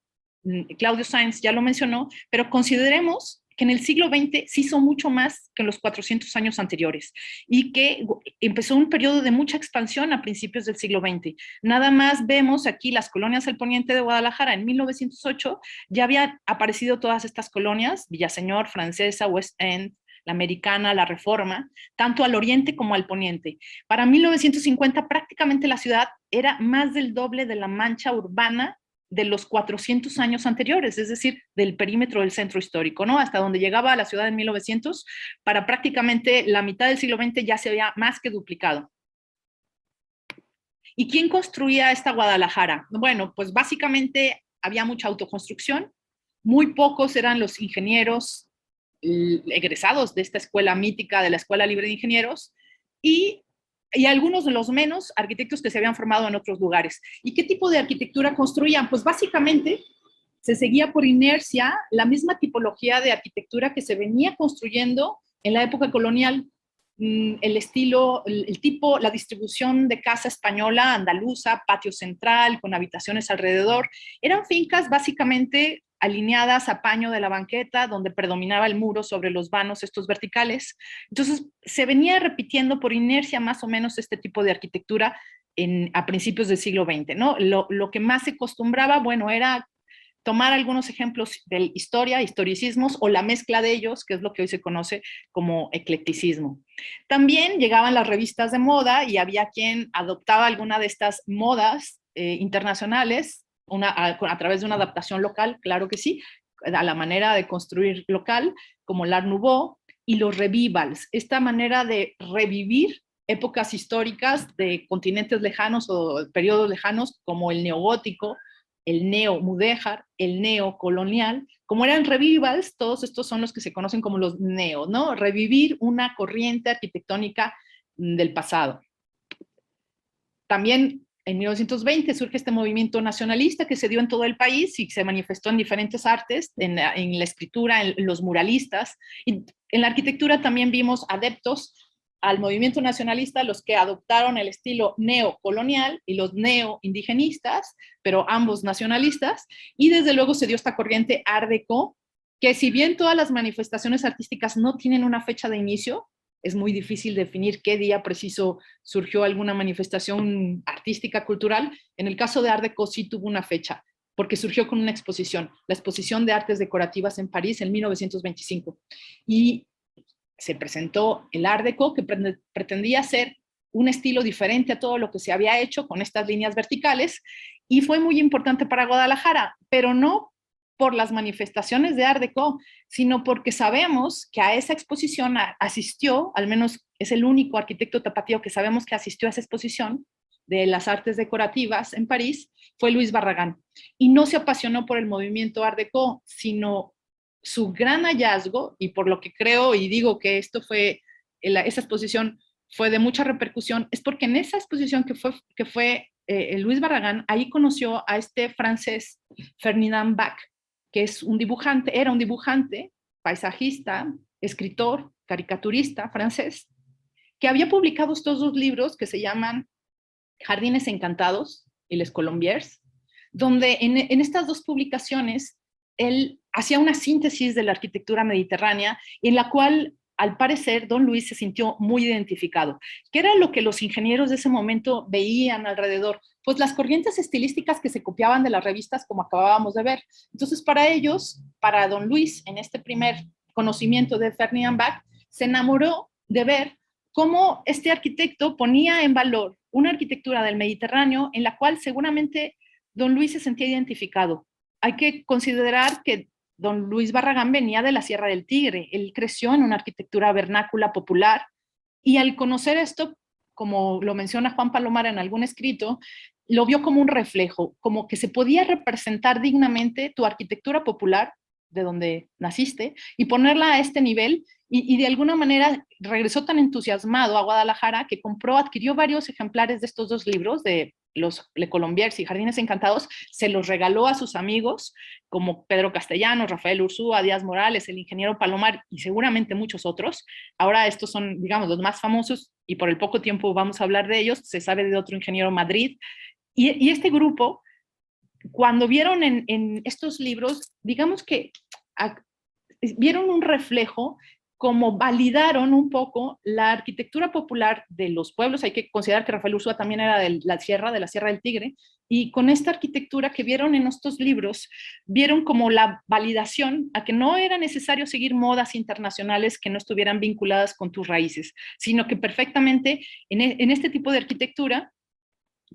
Claudio Sainz ya lo mencionó, pero consideremos que en el siglo XX se hizo mucho más que en los 400 años anteriores y que empezó un periodo de mucha expansión a principios del siglo XX. Nada más vemos aquí las colonias al poniente de Guadalajara. En 1908 ya habían aparecido todas estas colonias, Villaseñor, Francesa, West End, la Americana, la Reforma, tanto al oriente como al poniente. Para 1950 prácticamente la ciudad era más del doble de la mancha urbana de los 400 años anteriores, es decir, del perímetro del centro histórico, ¿no? Hasta donde llegaba la ciudad en 1900, para prácticamente la mitad del siglo XX ya se había más que duplicado. ¿Y quién construía esta Guadalajara? Bueno, pues básicamente había mucha autoconstrucción, muy pocos eran los ingenieros egresados de esta escuela mítica, de la Escuela Libre de Ingenieros, y algunos de los menos arquitectos que se habían formado en otros lugares. ¿Y qué tipo de arquitectura construían? Pues básicamente se seguía por inercia la misma tipología de arquitectura que se venía construyendo en la época colonial. El estilo, el tipo, la distribución de casa española, andaluza, patio central, con habitaciones alrededor. Eran fincas básicamente alineadas a paño de la banqueta, donde predominaba el muro sobre los vanos, estos verticales. Entonces, se venía repitiendo por inercia más o menos este tipo de arquitectura a principios del siglo XX, ¿no? Lo que más se acostumbraba, bueno, era tomar algunos ejemplos de historia, historicismos, o la mezcla de ellos, que es lo que hoy se conoce como eclecticismo. También llegaban las revistas de moda y había quien adoptaba alguna de estas modas internacionales, a través de una adaptación local, claro que sí, a la manera de construir local, como l'Art Nouveau, y los revivals, esta manera de revivir épocas históricas de continentes lejanos o periodos lejanos, como el neogótico, el neomudéjar, el neocolonial. Como eran revivals, todos estos son los que se conocen como los neo, ¿no? Revivir una corriente arquitectónica del pasado. También en 1920 surge este movimiento nacionalista que se dio en todo el país y se manifestó en diferentes artes, en la escritura, en los muralistas. Y en la arquitectura también vimos adeptos al movimiento nacionalista, los que adoptaron el estilo neocolonial y los neoindigenistas, pero ambos nacionalistas. Y desde luego se dio esta corriente Art Deco, que si bien todas las manifestaciones artísticas no tienen una fecha de inicio, es muy difícil definir qué día preciso surgió alguna manifestación artística, cultural. En el caso de Art Deco sí tuvo una fecha, porque surgió con una exposición, la Exposición de Artes Decorativas en París en 1925. Y se presentó el Art Deco, que pretendía ser un estilo diferente a todo lo que se había hecho con estas líneas verticales, y fue muy importante para Guadalajara, pero no por las manifestaciones de Art Deco, sino porque sabemos que a esa exposición asistió, al menos es el único arquitecto tapatío que sabemos que asistió a esa exposición de las artes decorativas en París, fue Luis Barragán. Y no se apasionó por el movimiento Art Deco, sino su gran hallazgo, y por lo que creo y digo que esa exposición fue de mucha repercusión, es porque en esa exposición que fue Luis Barragán, ahí conoció a este francés, Ferdinand Bach, que era un dibujante, paisajista, escritor, caricaturista francés, que había publicado estos 2 libros que se llaman Jardines Encantados y Les Colombiers, donde en estas 2 publicaciones él hacía una síntesis de la arquitectura mediterránea, en la cual, al parecer, don Luis se sintió muy identificado. ¿Qué era lo que los ingenieros de ese momento veían alrededor? Pues las corrientes estilísticas que se copiaban de las revistas, como acabábamos de ver. Entonces, para ellos, para don Luis, en este primer conocimiento de Ferdinand Bach, se enamoró de ver cómo este arquitecto ponía en valor una arquitectura del Mediterráneo en la cual seguramente don Luis se sentía identificado. Hay que considerar que don Luis Barragán venía de la Sierra del Tigre. Él creció en una arquitectura vernácula popular, y al conocer esto, como lo menciona Juan Palomar en algún escrito, lo vio como un reflejo, como que se podía representar dignamente tu arquitectura popular, de donde naciste, y ponerla a este nivel, y de alguna manera regresó tan entusiasmado a Guadalajara que adquirió varios ejemplares de estos dos libros, de los Le Colombiers y Jardines Encantados, se los regaló a sus amigos, como Pedro Castellanos, Rafael Ursúa, Díaz Morales, el ingeniero Palomar, y seguramente muchos otros. Ahora estos son, digamos, los más famosos, y por el poco tiempo vamos a hablar de ellos. Se sabe de otro ingeniero Madrid, y este grupo, cuando vieron en estos libros, digamos que vieron un reflejo, como validaron un poco la arquitectura popular de los pueblos. Hay que considerar que Rafael Ursúa también era de la Sierra del Tigre, y con esta arquitectura que vieron en estos libros, vieron como la validación a que no era necesario seguir modas internacionales que no estuvieran vinculadas con tus raíces, sino que perfectamente en este tipo de arquitectura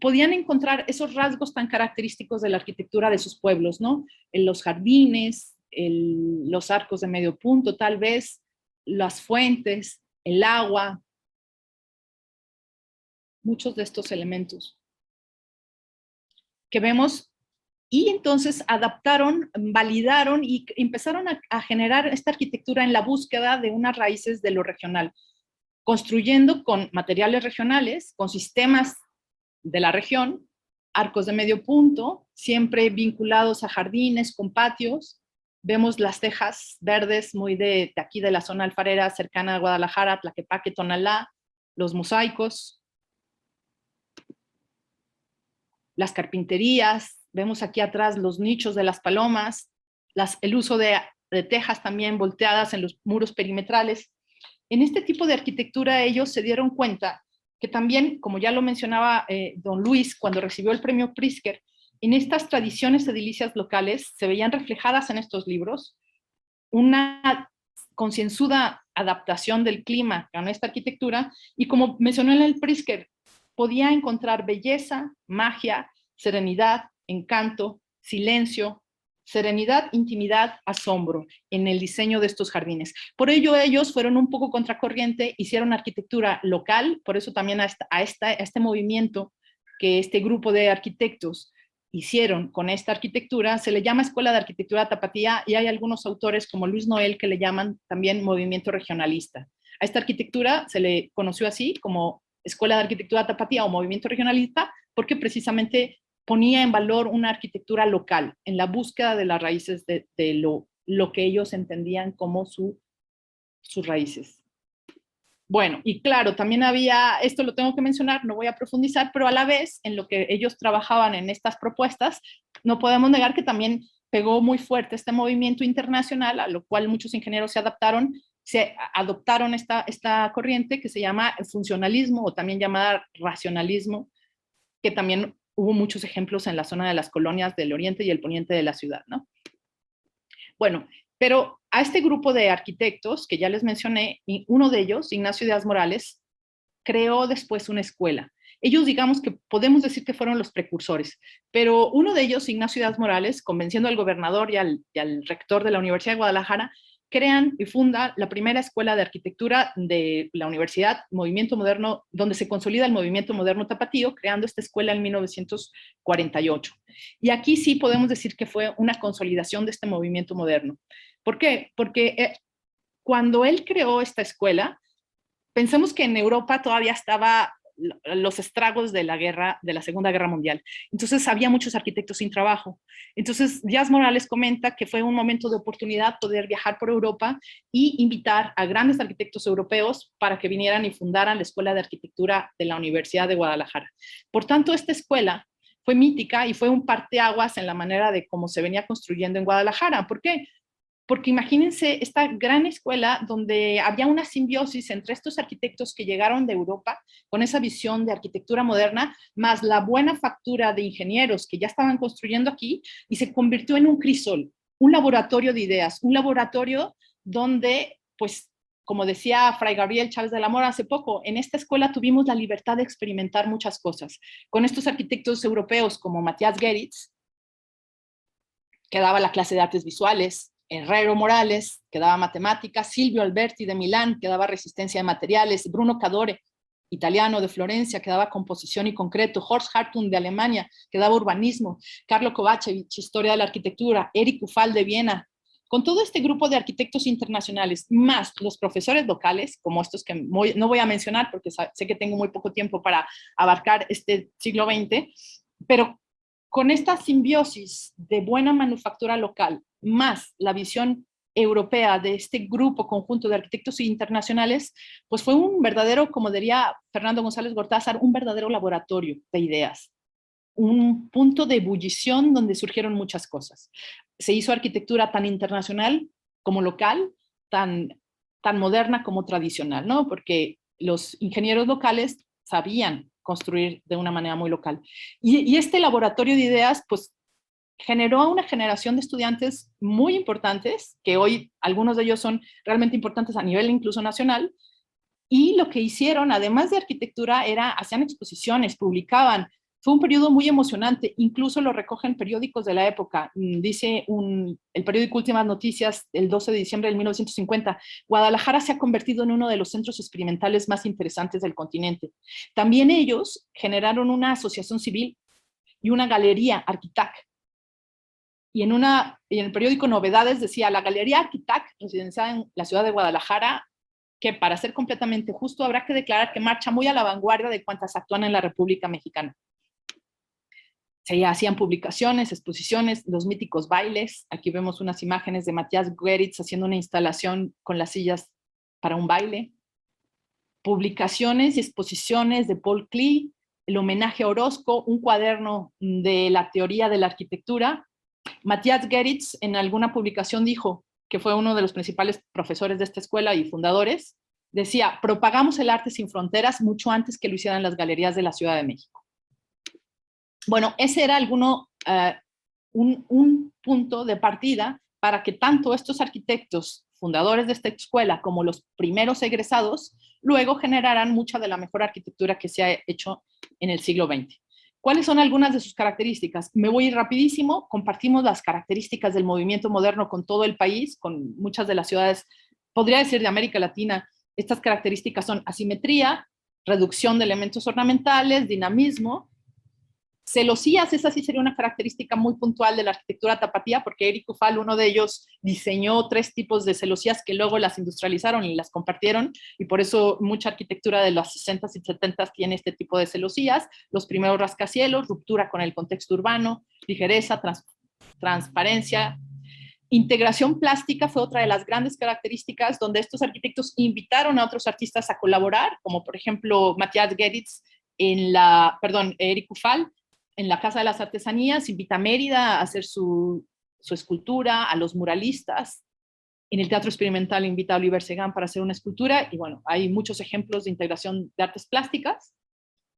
podían encontrar esos rasgos tan característicos de la arquitectura de sus pueblos, ¿no? En los jardines, los arcos de medio punto, tal vez, las fuentes, el agua, muchos de estos elementos que vemos, y entonces adaptaron, validaron y empezaron a generar esta arquitectura en la búsqueda de unas raíces de lo regional, construyendo con materiales regionales, con sistemas de la región, arcos de medio punto, siempre vinculados a jardines, con patios. Vemos las tejas verdes muy de aquí de la zona alfarera cercana a Guadalajara, Tlaquepaque, Tonalá, los mosaicos, las carpinterías, vemos aquí atrás los nichos de las palomas, el uso de tejas también volteadas en los muros perimetrales. En este tipo de arquitectura ellos se dieron cuenta que también, como ya lo mencionaba don Luis cuando recibió el premio Pritzker, en estas tradiciones edilicias locales se veían reflejadas en estos libros una concienzuda adaptación del clima a esta arquitectura, y como mencionó en el Pritzker, podía encontrar belleza, magia, serenidad, encanto, silencio, serenidad, intimidad, asombro en el diseño de estos jardines. Por ello ellos fueron un poco contracorriente, hicieron arquitectura local, por eso también a este movimiento que este grupo de arquitectos hicieron con esta arquitectura, se le llama Escuela de Arquitectura Tapatía, y hay algunos autores como Luis Noel que le llaman también movimiento regionalista. A esta arquitectura se le conoció así como Escuela de Arquitectura Tapatía o movimiento regionalista, porque precisamente ponía en valor una arquitectura local, en la búsqueda de las raíces de lo que ellos entendían como sus raíces. Bueno, y claro, también había, esto lo tengo que mencionar, no voy a profundizar, pero a la vez, en lo que ellos trabajaban en estas propuestas, no podemos negar que también pegó muy fuerte este movimiento internacional, a lo cual muchos ingenieros se adoptaron esta corriente que se llama funcionalismo, o también llamada racionalismo, que también hubo muchos ejemplos en la zona de las colonias del oriente y el poniente de la ciudad, ¿no? Bueno, pero a este grupo de arquitectos que ya les mencioné, y uno de ellos, Ignacio Díaz Morales, creó después una escuela. Ellos, digamos que podemos decir que fueron los precursores, pero uno de ellos, Ignacio Díaz Morales, convenciendo al gobernador y al rector de la Universidad de Guadalajara, crean y funda la primera escuela de arquitectura de la universidad, Movimiento Moderno, donde se consolida el Movimiento Moderno Tapatío, creando esta escuela en 1948. Y aquí sí podemos decir que fue una consolidación de este movimiento moderno. ¿Por qué? Porque cuando él creó esta escuela, pensemos que en Europa todavía estaba los estragos de la Segunda Guerra Mundial. Entonces había muchos arquitectos sin trabajo. Entonces Díaz Morales comenta que fue un momento de oportunidad poder viajar por Europa y invitar a grandes arquitectos europeos para que vinieran y fundaran la Escuela de Arquitectura de la Universidad de Guadalajara. Por tanto, esta escuela fue mítica y fue un parteaguas en la manera de cómo se venía construyendo en Guadalajara. ¿Por qué? Porque imagínense esta gran escuela donde había una simbiosis entre estos arquitectos que llegaron de Europa con esa visión de arquitectura moderna, más la buena factura de ingenieros que ya estaban construyendo aquí, y se convirtió en un crisol, un laboratorio de ideas, un laboratorio donde, pues, como decía Fray Gabriel Chávez de la Mora hace poco, en esta escuela tuvimos la libertad de experimentar muchas cosas, con estos arquitectos europeos como Matías Geritz, que daba la clase de artes visuales, Herrero Morales, que daba matemáticas, Silvio Alberti de Milán, que daba resistencia de materiales, Bruno Cadore, italiano de Florencia, que daba composición y concreto, Horst Hartung de Alemania, que daba urbanismo, Carlo Kovacevic, historia de la arquitectura, Eric Ufal de Viena. Con todo este grupo de arquitectos internacionales, más los profesores locales, como estos que no voy a mencionar porque sé que tengo muy poco tiempo para abarcar este siglo XX, pero con esta simbiosis de buena manufactura local, más la visión europea de este grupo conjunto de arquitectos internacionales, pues fue un verdadero, como diría Fernando González Gortázar, un verdadero laboratorio de ideas, un punto de ebullición donde surgieron muchas cosas. Se hizo arquitectura tan internacional como local, tan moderna como tradicional, ¿no? Porque los ingenieros locales sabían construir de una manera muy local. Y este laboratorio de ideas, pues, generó a una generación de estudiantes muy importantes, que hoy algunos de ellos son realmente importantes a nivel incluso nacional, y lo que hicieron, además de arquitectura, hacían exposiciones, publicaban. Fue un periodo muy emocionante, incluso lo recogen periódicos de la época. Dice el periódico Últimas Noticias, el 12 de diciembre de 1950, Guadalajara se ha convertido en uno de los centros experimentales más interesantes del continente. También ellos generaron una asociación civil y una galería Arquitac. Y en el periódico Novedades decía, la Galería Arquitac, residenciada en la ciudad de Guadalajara, que para ser completamente justo habrá que declarar que marcha muy a la vanguardia de cuantas actúan en la República Mexicana. Se hacían publicaciones, exposiciones, los míticos bailes. Aquí vemos unas imágenes de Matías Gueritz haciendo una instalación con las sillas para un baile. Publicaciones y exposiciones de Paul Klee, el homenaje a Orozco, un cuaderno de la teoría de la arquitectura. Matías Gueritz en alguna publicación dijo, que fue uno de los principales profesores de esta escuela y fundadores, decía, propagamos el arte sin fronteras mucho antes que lo hicieran las galerías de la Ciudad de México. Bueno, ese era un punto de partida para que tanto estos arquitectos fundadores de esta escuela como los primeros egresados luego generaran mucha de la mejor arquitectura que se ha hecho en el siglo XX. ¿Cuáles son algunas de sus características? Me voy a ir rapidísimo. Compartimos las características del movimiento moderno con todo el país, con muchas de las ciudades, podría decir de América Latina. Estas características son asimetría, reducción de elementos ornamentales, dinamismo. Celosías, esa sí sería una característica muy puntual de la arquitectura tapatía, porque Eric Ufal, uno de ellos, diseñó 3 tipos de celosías que luego las industrializaron y las compartieron, y por eso mucha arquitectura de los 60s y 70s tiene este tipo de celosías. Los primeros rascacielos, ruptura con el contexto urbano, ligereza, transparencia. Integración plástica fue otra de las grandes características, donde estos arquitectos invitaron a otros artistas a colaborar, como por ejemplo Matías Gueritz, Eric Ufal, en la Casa de las Artesanías, invita a Mérida a hacer su escultura, a los muralistas. En el Teatro Experimental invita a Oliver Segán para hacer una escultura, y bueno, hay muchos ejemplos de integración de artes plásticas,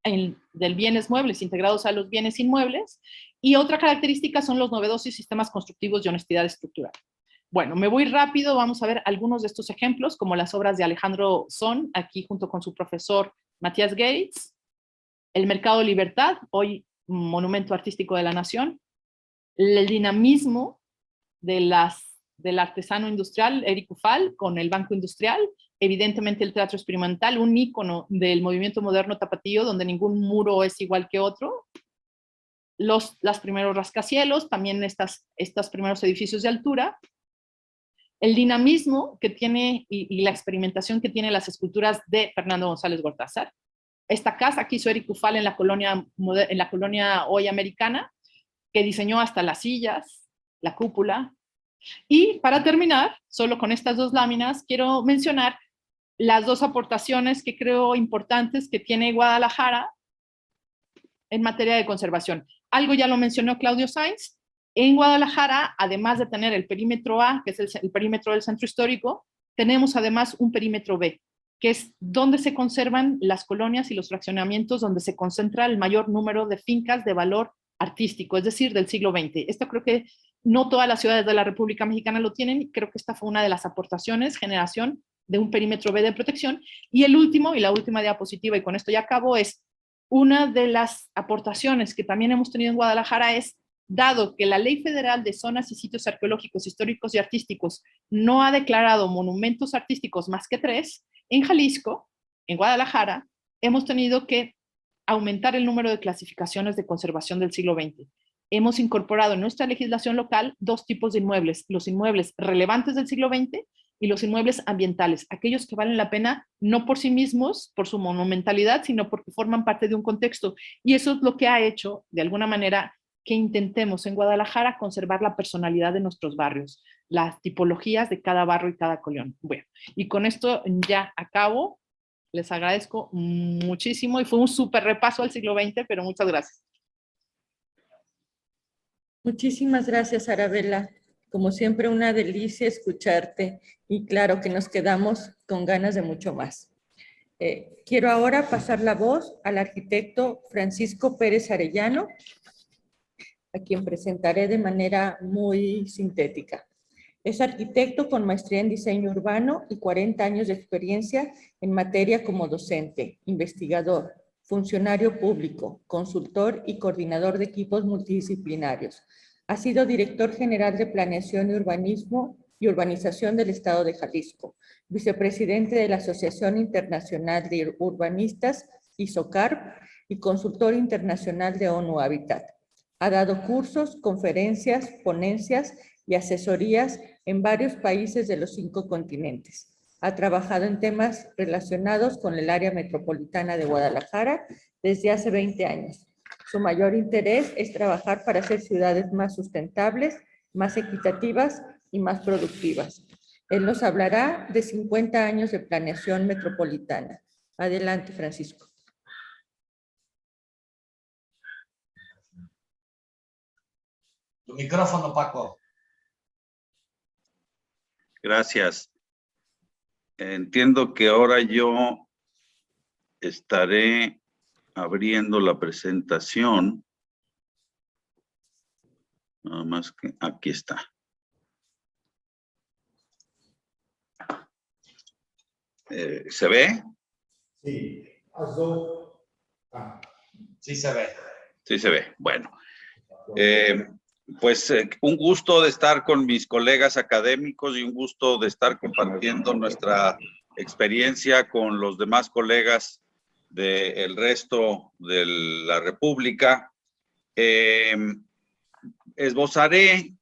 del bienes muebles integrados a los bienes inmuebles, y otra característica son los novedosos sistemas constructivos de honestidad estructural. Bueno, me voy rápido, vamos a ver algunos de estos ejemplos, como las obras de Alejandro Son, aquí junto con su profesor Matías Gueritz, el Mercado Libertad, hoy monumento artístico de la nación, el dinamismo del artesano industrial Eric Ufal con el Banco Industrial, evidentemente el Teatro Experimental, un ícono del movimiento moderno tapatío, donde ningún muro es igual que otro, los primeros rascacielos, también estos primeros edificios de altura, el dinamismo que tiene y la experimentación que tiene las esculturas de Fernando González Gortázar. Esta casa que hizo Eric Ufal en la colonia hoy americana, que diseñó hasta las sillas, la cúpula. Y para terminar, solo con estas 2 láminas, quiero mencionar las 2 aportaciones que creo importantes que tiene Guadalajara en materia de conservación. Algo ya lo mencionó Claudio Sainz. En Guadalajara, además de tener el perímetro A, que es el perímetro del centro histórico, tenemos además un perímetro B, que es donde se conservan las colonias y los fraccionamientos, donde se concentra el mayor número de fincas de valor artístico, es decir, del siglo XX. Esto creo que no todas las ciudades de la República Mexicana lo tienen, creo que esta fue una de las aportaciones, generación de un perímetro B de protección. Y el último, y la última diapositiva, y con esto ya acabo, es una de las aportaciones que también hemos tenido en Guadalajara es, dado que la Ley Federal de Zonas y Sitios Arqueológicos, Históricos y Artísticos no ha declarado monumentos artísticos más que 3, en Jalisco, en Guadalajara, hemos tenido que aumentar el número de clasificaciones de conservación del siglo XX. Hemos incorporado en nuestra legislación local 2 tipos de inmuebles, los inmuebles relevantes del siglo XX y los inmuebles ambientales, aquellos que valen la pena no por sí mismos, por su monumentalidad, sino porque forman parte de un contexto. Y eso es lo que ha hecho, de alguna manera, que intentemos en Guadalajara conservar la personalidad de nuestros barrios, las tipologías de cada barrio y cada colonia. Bueno, y con esto ya acabo. Les agradezco muchísimo y fue un súper repaso al siglo XX, pero muchas gracias. Muchísimas gracias, Arabella. Como siempre, una delicia escucharte y claro que nos quedamos con ganas de mucho más. Quiero ahora pasar la voz al arquitecto Francisco Pérez Arellano, a quien presentaré de manera muy sintética. Es arquitecto con maestría en diseño urbano y 40 años de experiencia en materia como docente, investigador, funcionario público, consultor y coordinador de equipos multidisciplinarios. Ha sido director general de Planeación y Urbanismo y Urbanización del Estado de Jalisco, vicepresidente de la Asociación Internacional de Urbanistas, ISOCARP, y consultor internacional de ONU Habitat. Ha dado cursos, conferencias, ponencias y asesorías en varios países de los 5 continentes. Ha trabajado en temas relacionados con el área metropolitana de Guadalajara desde hace 20 años. Su mayor interés es trabajar para hacer ciudades más sustentables, más equitativas y más productivas. Él nos hablará de 50 años de planeación metropolitana. Adelante, Francisco. Tu micrófono, Paco. Gracias. Entiendo que ahora yo estaré abriendo la presentación. Nada más que aquí está. ¿Se ve? Sí. Sí se ve. Sí se ve. Bueno. Pues un gusto de estar con mis colegas académicos y un gusto de estar compartiendo nuestra experiencia con los demás colegas del resto de la República. Esbozaré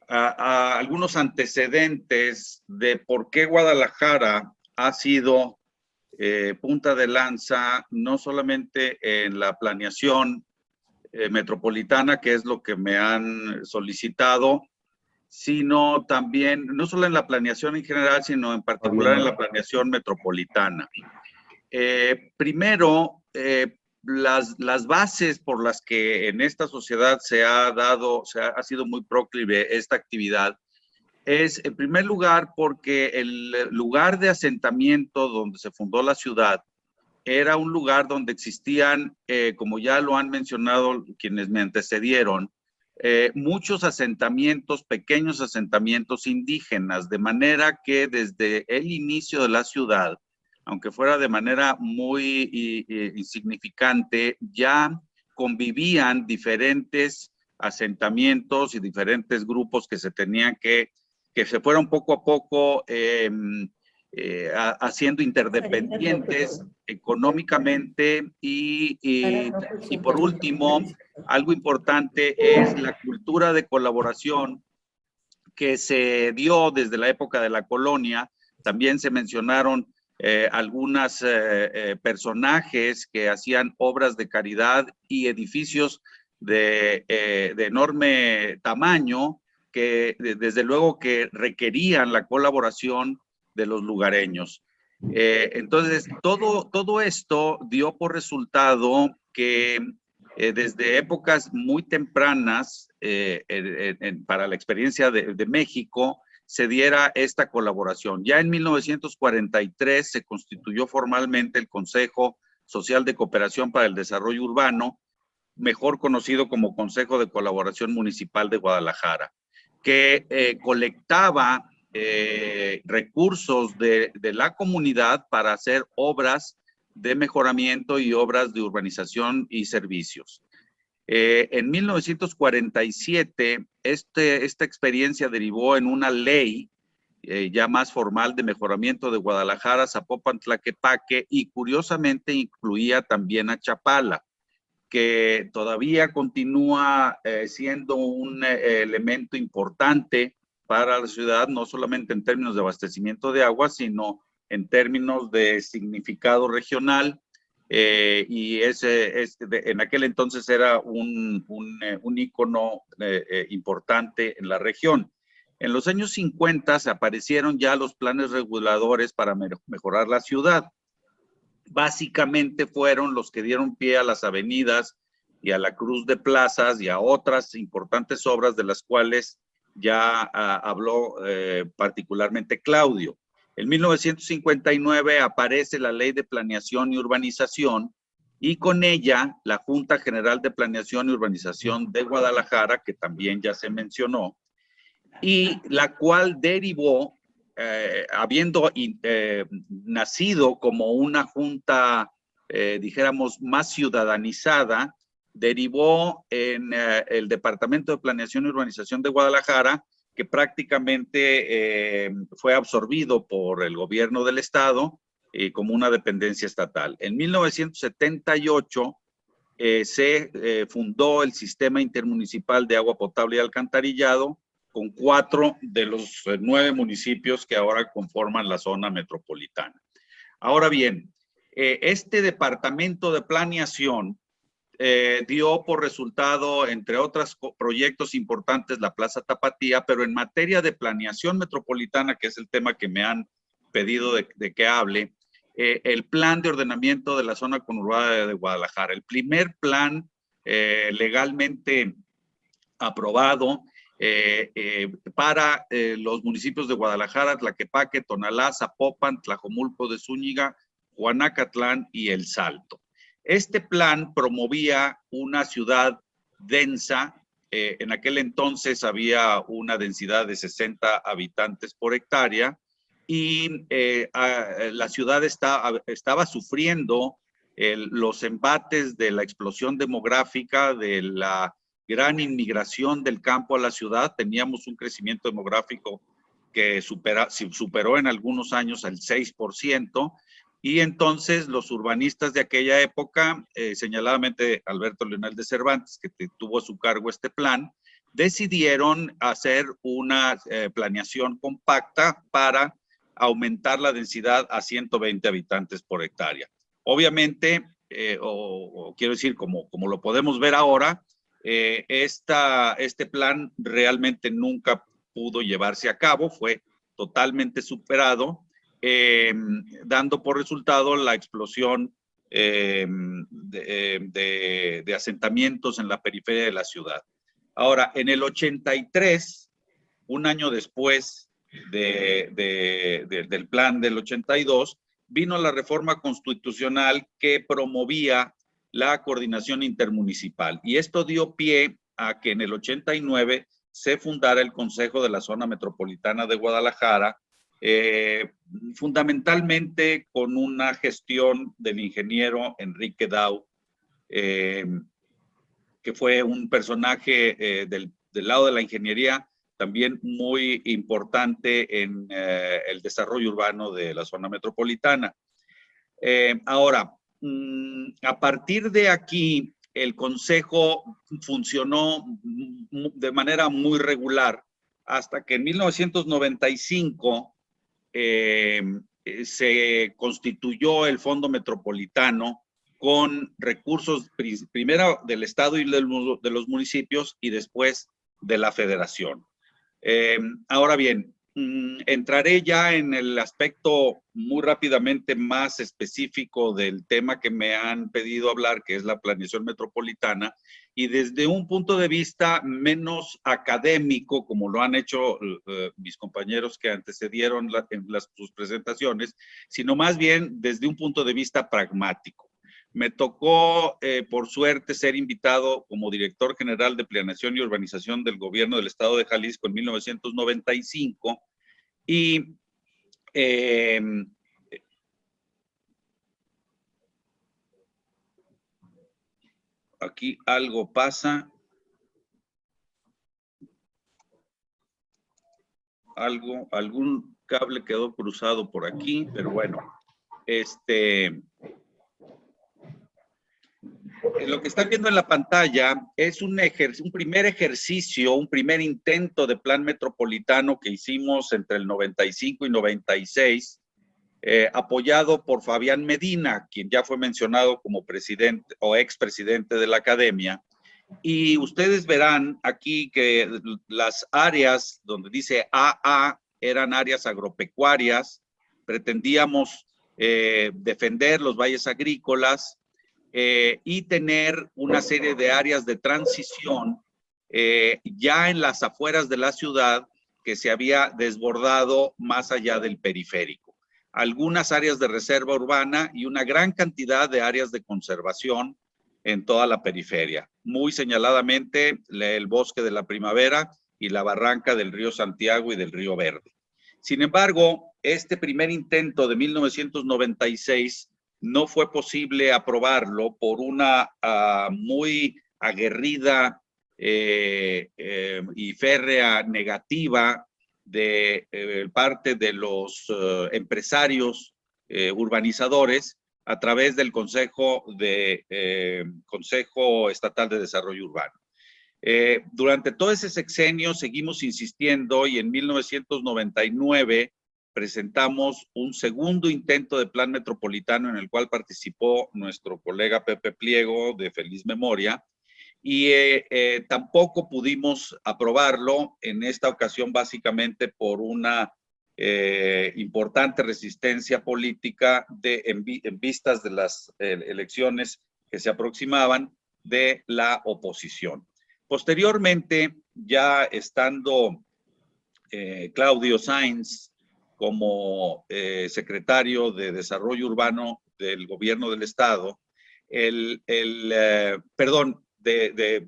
a algunos antecedentes de por qué Guadalajara ha sido punta de lanza, no solamente en la planeación metropolitana, que es lo que me han solicitado, sino también, no solo en la planeación en general, sino en particular en la planeación metropolitana. Primero, las bases por las que en esta sociedad ha sido muy proclive esta actividad, es en primer lugar porque el lugar de asentamiento donde se fundó la ciudad era un lugar donde existían, como ya lo han mencionado quienes me antecedieron, muchos asentamientos, pequeños asentamientos indígenas, de manera que desde el inicio de la ciudad, aunque fuera de manera muy insignificante, ya convivían diferentes asentamientos y diferentes grupos que se tenían que se fueron poco a poco haciendo interdependientes económicamente y por último, algo importante es la cultura de colaboración que se dio desde la época de la colonia. También se mencionaron algunos personajes que hacían obras de caridad y edificios de enorme tamaño que desde luego que requerían la colaboración de los lugareños. Entonces, todo esto dio por resultado que desde épocas muy tempranas, para la experiencia de México, se diera esta colaboración. Ya en 1943 se constituyó formalmente el Consejo Social de Cooperación para el Desarrollo Urbano, mejor conocido como Consejo de Colaboración Municipal de Guadalajara, que colectaba recursos de la comunidad para hacer obras de mejoramiento y obras de urbanización y servicios. En 1947, esta experiencia derivó en una ley ya más formal de mejoramiento de Guadalajara, Zapopan, Tlaquepaque, y curiosamente incluía también a Chapala, que todavía continúa siendo un elemento importante para la ciudad, no solamente en términos de abastecimiento de agua, sino en términos de significado regional, y en aquel entonces era un ícono importante en la región. En los años 50 aparecieron ya los planes reguladores para mejorar la ciudad. Básicamente fueron los que dieron pie a las avenidas y a la cruz de plazas y a otras importantes obras de las cuales ya habló particularmente Claudio. En 1959 aparece la Ley de Planeación y Urbanización, y con ella la Junta General de Planeación y Urbanización de Guadalajara, que también ya se mencionó, y la cual derivó, habiendo nacido como una junta, dijéramos, más ciudadanizada, derivó en el Departamento de Planeación y Urbanización de Guadalajara, que prácticamente fue absorbido por el gobierno del estado como una dependencia estatal. En 1978 se fundó el Sistema Intermunicipal de Agua Potable y Alcantarillado, con 4 de los 9 municipios que ahora conforman la zona metropolitana. Ahora bien, este departamento de planeación dio por resultado, entre otros proyectos importantes, la Plaza Tapatía, pero en materia de planeación metropolitana, que es el tema que me han pedido de que hable, el plan de ordenamiento de la zona conurbada de Guadalajara, el primer plan legalmente aprobado para los municipios de Guadalajara, Tlaquepaque, Tonalá, Zapopan, Tlajomulco de Zúñiga, Juanacatlán y El Salto. Este plan promovía una ciudad densa. En aquel entonces había una densidad de 60 habitantes por hectárea, y la ciudad estaba sufriendo los embates de la explosión demográfica, de la gran inmigración del campo a la ciudad. Teníamos un crecimiento demográfico que superó en algunos años el 6%, y entonces los urbanistas de aquella época, señaladamente Alberto Leonel de Cervantes, que tuvo a su cargo este plan, decidieron hacer una planeación compacta para aumentar la densidad a 120 habitantes por hectárea. Obviamente, quiero decir, como lo podemos ver ahora, este plan realmente nunca pudo llevarse a cabo, fue totalmente superado, dando por resultado la explosión de asentamientos en la periferia de la ciudad. Ahora, en el 83, un año después del plan del 82, vino la reforma constitucional que promovía la coordinación intermunicipal, y esto dio pie a que en el 89 se fundara el Consejo de la Zona Metropolitana de Guadalajara, fundamentalmente con una gestión del ingeniero Enrique Dau, que fue un personaje del lado de la ingeniería también muy importante en el desarrollo urbano de la zona metropolitana. Ahora, a partir de aquí, el Consejo funcionó de manera muy regular hasta que en 1995 se constituyó el Fondo Metropolitano con recursos primero del Estado y de los municipios, y después de la Federación. Ahora bien, entraré ya en el aspecto muy rápidamente más específico del tema que me han pedido hablar, que es la planeación metropolitana, y desde un punto de vista menos académico, como lo han hecho mis compañeros que antecedieron sus presentaciones, sino más bien desde un punto de vista pragmático. Me tocó, por suerte, ser invitado como director general de Planeación y Urbanización del Gobierno del Estado de Jalisco en 1995, y aquí algo pasa. cable quedó cruzado por aquí, pero bueno, lo que están viendo en la pantalla es un primer ejercicio, un primer intento de plan metropolitano que hicimos entre el 95 y 96, apoyado por Fabián Medina, quien ya fue mencionado como presidente o expresidente de la academia. Y ustedes verán aquí que las áreas donde dice AA eran áreas agropecuarias. Pretendíamos defender los valles agrícolas y tener una serie de áreas de transición ya en las afueras de la ciudad que se había desbordado más allá del periférico. Algunas áreas de reserva urbana y una gran cantidad de áreas de conservación en toda la periferia. Muy señaladamente el Bosque de la Primavera y la barranca del río Santiago y del río Verde. Sin embargo, este primer intento de 1996 no fue posible aprobarlo por una muy aguerrida y férrea negativa de parte de los empresarios urbanizadores a través del Consejo Estatal de Desarrollo Urbano. Durante todo ese sexenio seguimos insistiendo y en 1999 presentamos un segundo intento de plan metropolitano en el cual participó nuestro colega Pepe Pliego de feliz memoria y tampoco pudimos aprobarlo en esta ocasión básicamente por una importante resistencia política en vistas de las elecciones que se aproximaban de la oposición. Posteriormente, ya estando Claudio Sainz como secretario de Desarrollo Urbano del Gobierno del Estado,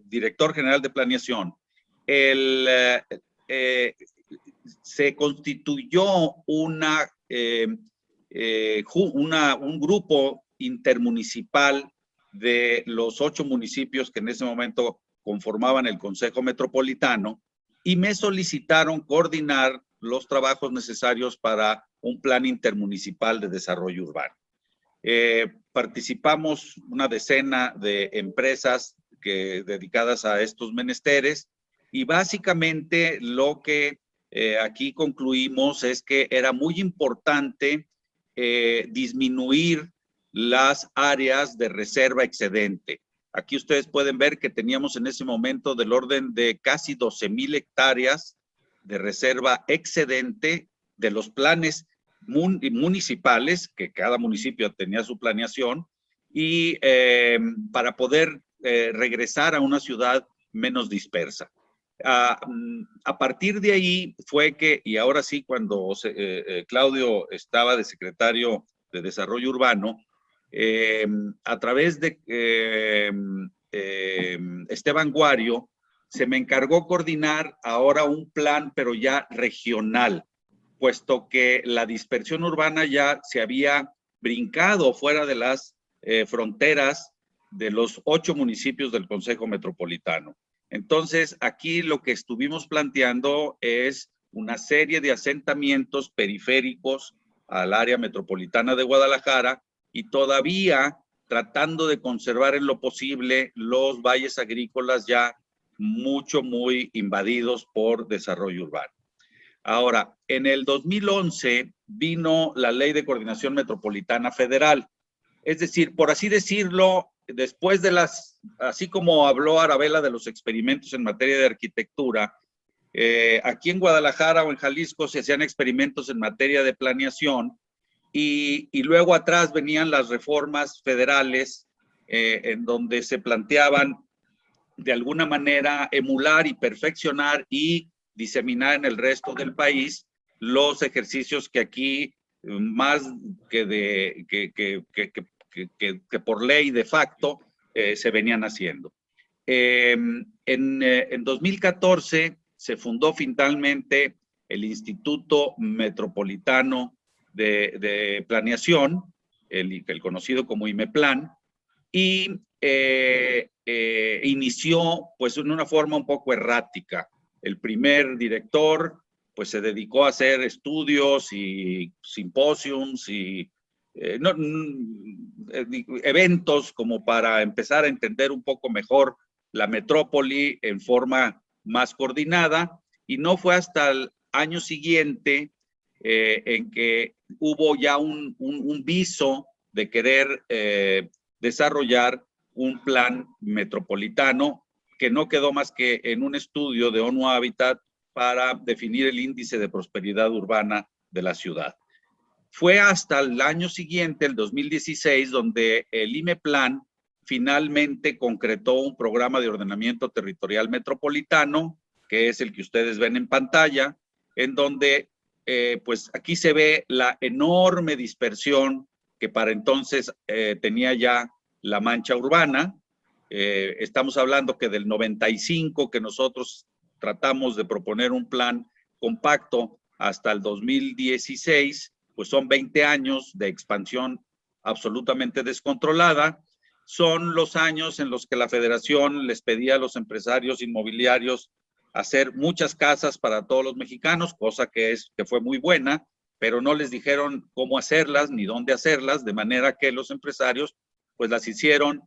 director general de Planeación, se constituyó un grupo intermunicipal de los 8 municipios que en ese momento conformaban el Consejo Metropolitano y me solicitaron coordinar los trabajos necesarios para un plan intermunicipal de desarrollo urbano. Participamos una decena de empresas dedicadas a estos menesteres y básicamente lo que aquí concluimos es que era muy importante disminuir las áreas de reserva excedente. Aquí ustedes pueden ver que teníamos en ese momento del orden de casi 12,000 hectáreas de reserva excedente de los planes municipales, que cada municipio tenía su planeación, y para poder regresar a una ciudad menos dispersa. A partir de ahí fue que, y ahora sí, cuando Claudio estaba de secretario de Desarrollo Urbano, a través de Esteban Guario, se me encargó coordinar ahora un plan, pero ya regional, puesto que la dispersión urbana ya se había brincado fuera de las fronteras de los 8 municipios del Consejo Metropolitano. Entonces, aquí lo que estuvimos planteando es una serie de asentamientos periféricos al área metropolitana de Guadalajara y todavía tratando de conservar en lo posible los valles agrícolas ya muy invadidos por desarrollo urbano. Ahora, en el 2011 vino la Ley de Coordinación Metropolitana Federal. Es decir, por así decirlo, después de así como habló Arabella de los experimentos en materia de arquitectura, aquí en Guadalajara o en Jalisco se hacían experimentos en materia de planeación y luego atrás venían las reformas federales en donde se planteaban de alguna manera emular y perfeccionar y diseminar en el resto del país los ejercicios que aquí más que por ley de facto se venían haciendo. En 2014 se fundó finalmente el Instituto Metropolitano de Planeación, el conocido como IMEPLAN, y inició pues en una forma un poco errática. El primer director pues se dedicó a hacer estudios y simposiums y eventos como para empezar a entender un poco mejor la metrópoli en forma más coordinada, y no fue hasta el año siguiente en que hubo ya un viso de querer desarrollar un plan metropolitano que no quedó más que en un estudio de ONU Habitat para definir el índice de prosperidad urbana de la ciudad. Fue hasta el año siguiente, el 2016, donde el IMEPLAN finalmente concretó un programa de ordenamiento territorial metropolitano, que es el que ustedes ven en pantalla, en donde pues aquí se ve la enorme dispersión que para entonces tenía ya la mancha urbana. Estamos hablando que del 95 que nosotros tratamos de proponer un plan compacto hasta el 2016, pues son 20 años de expansión absolutamente descontrolada. Son los años en los que la Federación les pedía a los empresarios inmobiliarios hacer muchas casas para todos los mexicanos, cosa que fue muy buena, pero no les dijeron cómo hacerlas ni dónde hacerlas, de manera que los empresarios pues las hicieron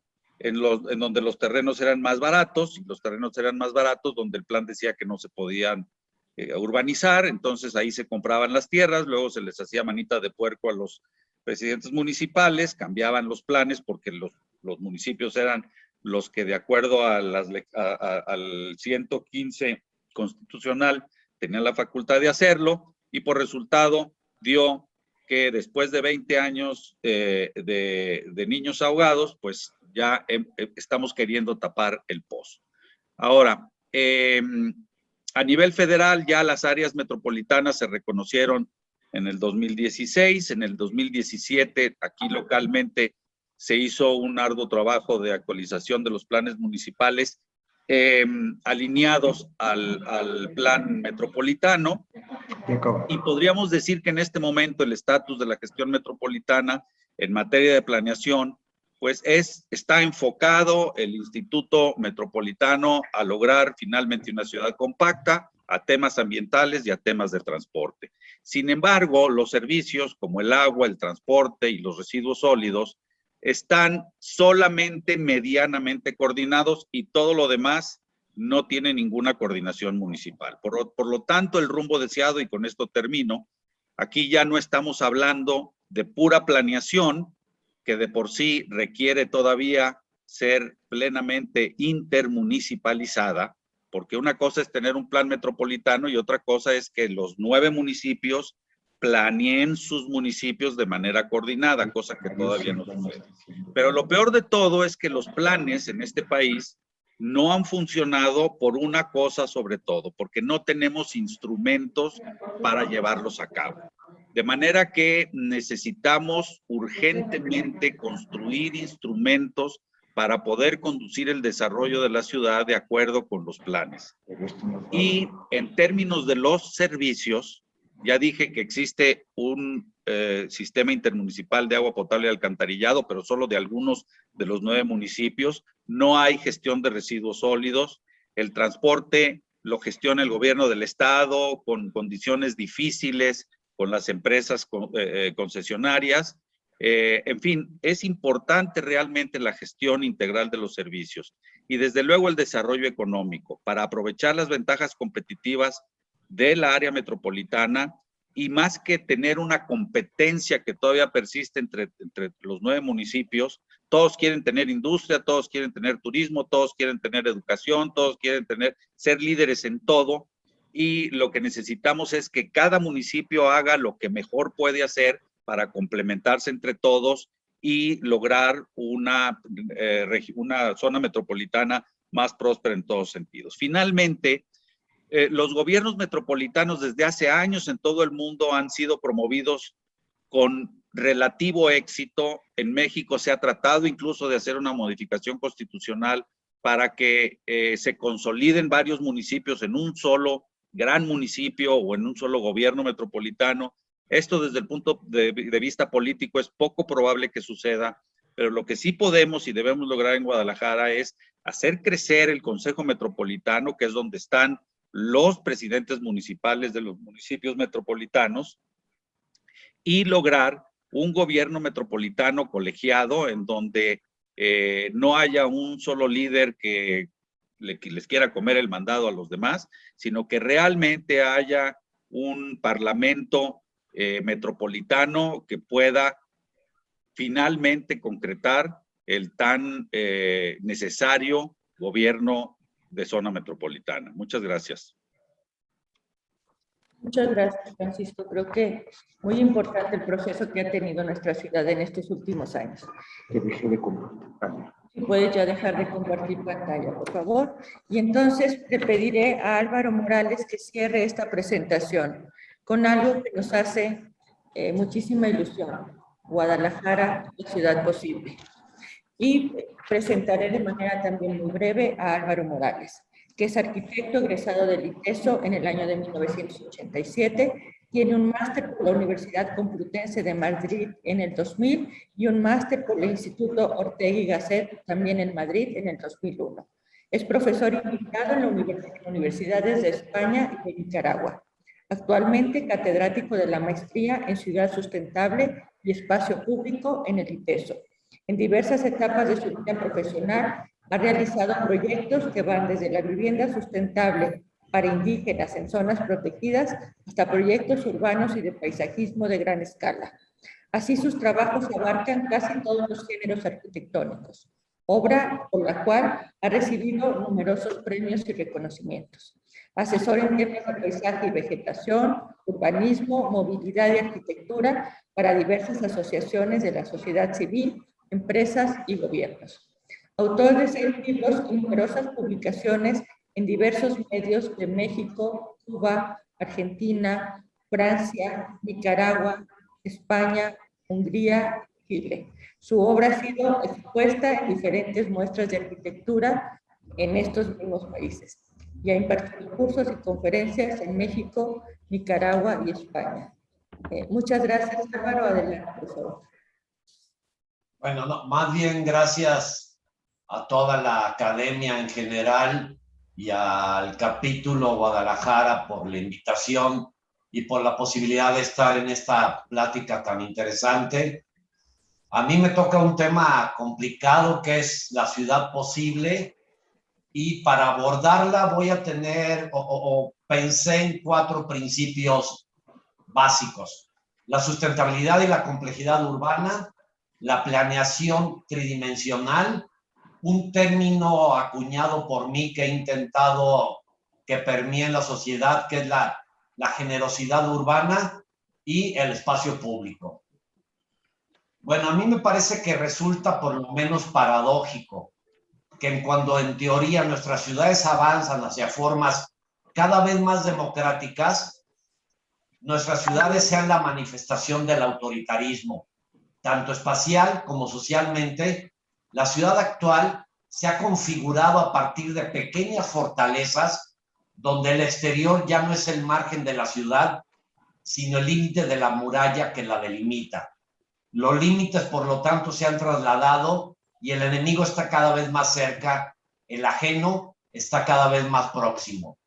en donde los terrenos eran más baratos, y los terrenos eran más baratos donde el plan decía que no se podían urbanizar. Entonces ahí se compraban las tierras, luego se les hacía manita de puerco a los presidentes municipales, cambiaban los planes porque los municipios eran los que, de acuerdo a al 115 constitucional, tenían la facultad de hacerlo, y por resultado dio que después de 20 años de niños ahogados, pues ya estamos queriendo tapar el pozo. Ahora, a nivel federal ya las áreas metropolitanas se reconocieron en el 2016, en el 2017 aquí localmente se hizo un arduo trabajo de actualización de los planes municipales alineados al plan metropolitano, y podríamos decir que en este momento el estatus de la gestión metropolitana en materia de planeación pues está enfocado el Instituto Metropolitano a lograr finalmente una ciudad compacta, a temas ambientales y a temas de transporte. Sin embargo, los servicios como el agua, el transporte y los residuos sólidos están solamente medianamente coordinados, y todo lo demás no tiene ninguna coordinación municipal. Por lo tanto, el rumbo deseado, y con esto termino, aquí ya no estamos hablando de pura planeación, que de por sí requiere todavía ser plenamente intermunicipalizada, porque una cosa es tener un plan metropolitano y otra cosa es que los 9 municipios planeen sus municipios de manera coordinada, cosa que todavía no sucede. Pero lo peor de todo es que los planes en este país no han funcionado por una cosa sobre todo, porque no tenemos instrumentos para llevarlos a cabo. De manera que necesitamos urgentemente construir instrumentos para poder conducir el desarrollo de la ciudad de acuerdo con los planes. Y en términos de los servicios, ya dije que existe un sistema intermunicipal de agua potable y alcantarillado, pero solo de algunos de los 9 municipios. No hay gestión de residuos sólidos. El transporte lo gestiona el gobierno del estado con condiciones difíciles, con las empresas concesionarias. En fin, es importante realmente la gestión integral de los servicios, y desde luego el desarrollo económico para aprovechar las ventajas competitivas de la área metropolitana, y más que tener una competencia que todavía persiste entre los 9 municipios. Todos quieren tener industria, todos quieren tener turismo, todos quieren tener educación, todos quieren ser líderes en todo, y lo que necesitamos es que cada municipio haga lo que mejor puede hacer para complementarse entre todos y lograr una zona metropolitana más próspera en todos sentidos. Finalmente, los gobiernos metropolitanos desde hace años en todo el mundo han sido promovidos con relativo éxito. En México se ha tratado incluso de hacer una modificación constitucional para que se consoliden varios municipios en un solo gran municipio o en un solo gobierno metropolitano. Esto desde el punto de vista político es poco probable que suceda, pero lo que sí podemos y debemos lograr en Guadalajara es hacer crecer el Consejo Metropolitano, que es donde están los presidentes municipales de los municipios metropolitanos y lograr un gobierno metropolitano colegiado en donde no haya un solo líder que les quiera comer el mandado a los demás, sino que realmente haya un parlamento metropolitano que pueda finalmente concretar el tan necesario gobierno de zona metropolitana. Muchas gracias. Muchas gracias, Francisco. Creo que muy importante el proceso que ha tenido nuestra ciudad en estos últimos años. Que deje de compartir. Si puedes ya dejar de compartir pantalla, por favor. Y entonces le pediré a Álvaro Morales que cierre esta presentación con algo que nos hace muchísima ilusión. Guadalajara, la ciudad posible. Y presentaré de manera también muy breve a Álvaro Morales, que es arquitecto egresado del ITESO en el año de 1987, tiene un máster por la Universidad Complutense de Madrid en el 2000 y un máster por el Instituto Ortega y Gasset también en Madrid en el 2001. Es profesor invitado en universidades de España y de Nicaragua. Actualmente catedrático de la maestría en Ciudad Sustentable y Espacio Público en el ITESO. En diversas etapas de su vida profesional ha realizado proyectos que van desde la vivienda sustentable para indígenas en zonas protegidas hasta proyectos urbanos y de paisajismo de gran escala. Así sus trabajos abarcan casi todos los géneros arquitectónicos, obra por la cual ha recibido numerosos premios y reconocimientos. Asesor en temas de paisaje y vegetación, urbanismo, movilidad y arquitectura para diversas asociaciones de la sociedad civil, empresas y gobiernos. Autor de 6 libros y numerosas publicaciones en diversos medios de México, Cuba, Argentina, Francia, Nicaragua, España, Hungría, Chile. Su obra ha sido expuesta en diferentes muestras de arquitectura en estos mismos países y ha impartido cursos y conferencias en México, Nicaragua y España. Muchas gracias, Álvaro. Adelante, por favor. Bueno, no, más bien gracias a toda la academia en general y al capítulo Guadalajara por la invitación y por la posibilidad de estar en esta plática tan interesante. A mí me toca un tema complicado que es la ciudad posible y para abordarla voy a tener pensé en 4 principios básicos: la sustentabilidad y la complejidad urbana, la planeación tridimensional, un término acuñado por mí que he intentado que permee en la sociedad, que es la generosidad urbana, y el espacio público. Bueno, a mí me parece que resulta por lo menos paradójico que cuando en teoría nuestras ciudades avanzan hacia formas cada vez más democráticas, nuestras ciudades sean la manifestación del autoritarismo, tanto espacial como socialmente. La ciudad actual se ha configurado a partir de pequeñas fortalezas donde el exterior ya no es el margen de la ciudad, sino el límite de la muralla que la delimita. Los límites, por lo tanto, se han trasladado y el enemigo está cada vez más cerca, el ajeno está cada vez más próximo.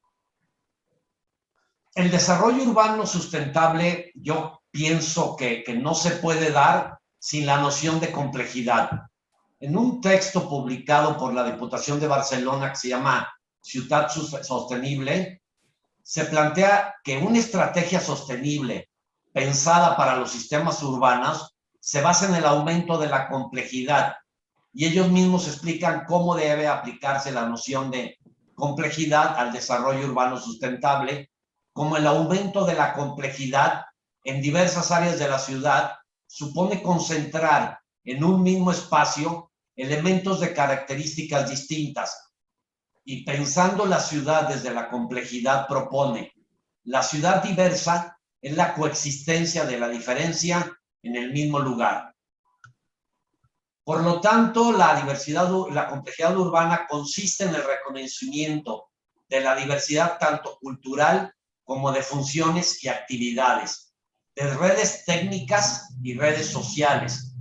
El desarrollo urbano sustentable, yo pienso que no se puede dar sin la noción de complejidad. En un texto publicado por la Diputación de Barcelona que se llama Ciutat Sostenible, se plantea que una estrategia sostenible pensada para los sistemas urbanos se basa en el aumento de la complejidad, y ellos mismos explican cómo debe aplicarse la noción de complejidad al desarrollo urbano sustentable, como el aumento de la complejidad en diversas áreas de la ciudad supone concentrar en un mismo espacio elementos de características distintas. Y pensando la ciudad desde la complejidad propone: la ciudad diversa es la coexistencia de la diferencia en el mismo lugar. Por lo tanto, la complejidad urbana consiste en el reconocimiento de la diversidad tanto cultural como de funciones y actividades, de redes técnicas y redes sociales,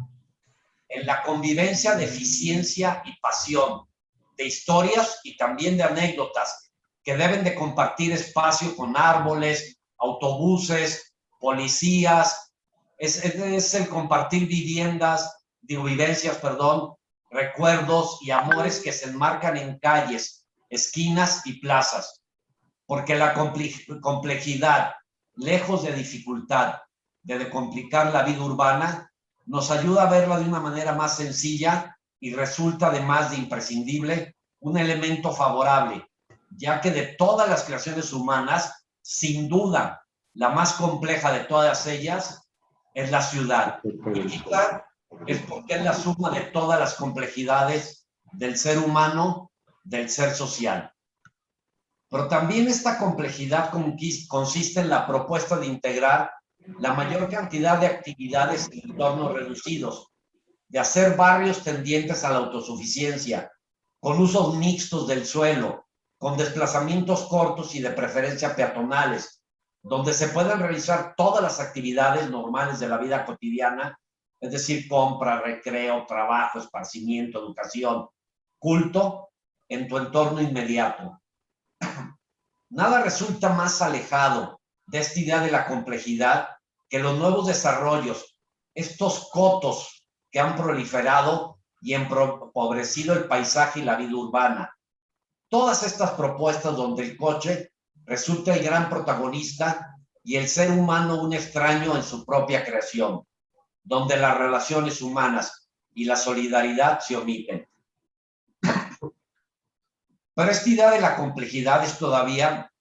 en la convivencia de eficiencia y pasión, de historias y también de anécdotas, que deben de compartir espacio con árboles, autobuses, policías. Es el compartir vivencias, recuerdos y amores que se enmarcan en calles, esquinas y plazas. Porque la complejidad, lejos de dificultad, de complicar la vida urbana, nos ayuda a verla de una manera más sencilla y resulta además de imprescindible un elemento favorable, ya que de todas las creaciones humanas, sin duda, la más compleja de todas ellas es la ciudad. Y quizá es porque es la suma de todas las complejidades del ser humano, del ser social. Pero también esta complejidad consiste en la propuesta de integrar la mayor cantidad de actividades en entornos reducidos, de hacer barrios tendientes a la autosuficiencia, con usos mixtos del suelo, con desplazamientos cortos y de preferencia peatonales, donde se puedan realizar todas las actividades normales de la vida cotidiana, es decir, compra, recreo, trabajo, esparcimiento, educación, culto, en tu entorno inmediato. Nada resulta más alejado de esta idea de la complejidad que los nuevos desarrollos, estos cotos que han proliferado y empobrecido el paisaje y la vida urbana. Todas estas propuestas donde el coche resulta el gran protagonista y el ser humano un extraño en su propia creación, donde las relaciones humanas y la solidaridad se omiten. Pero esta idea de la complejidad es todavía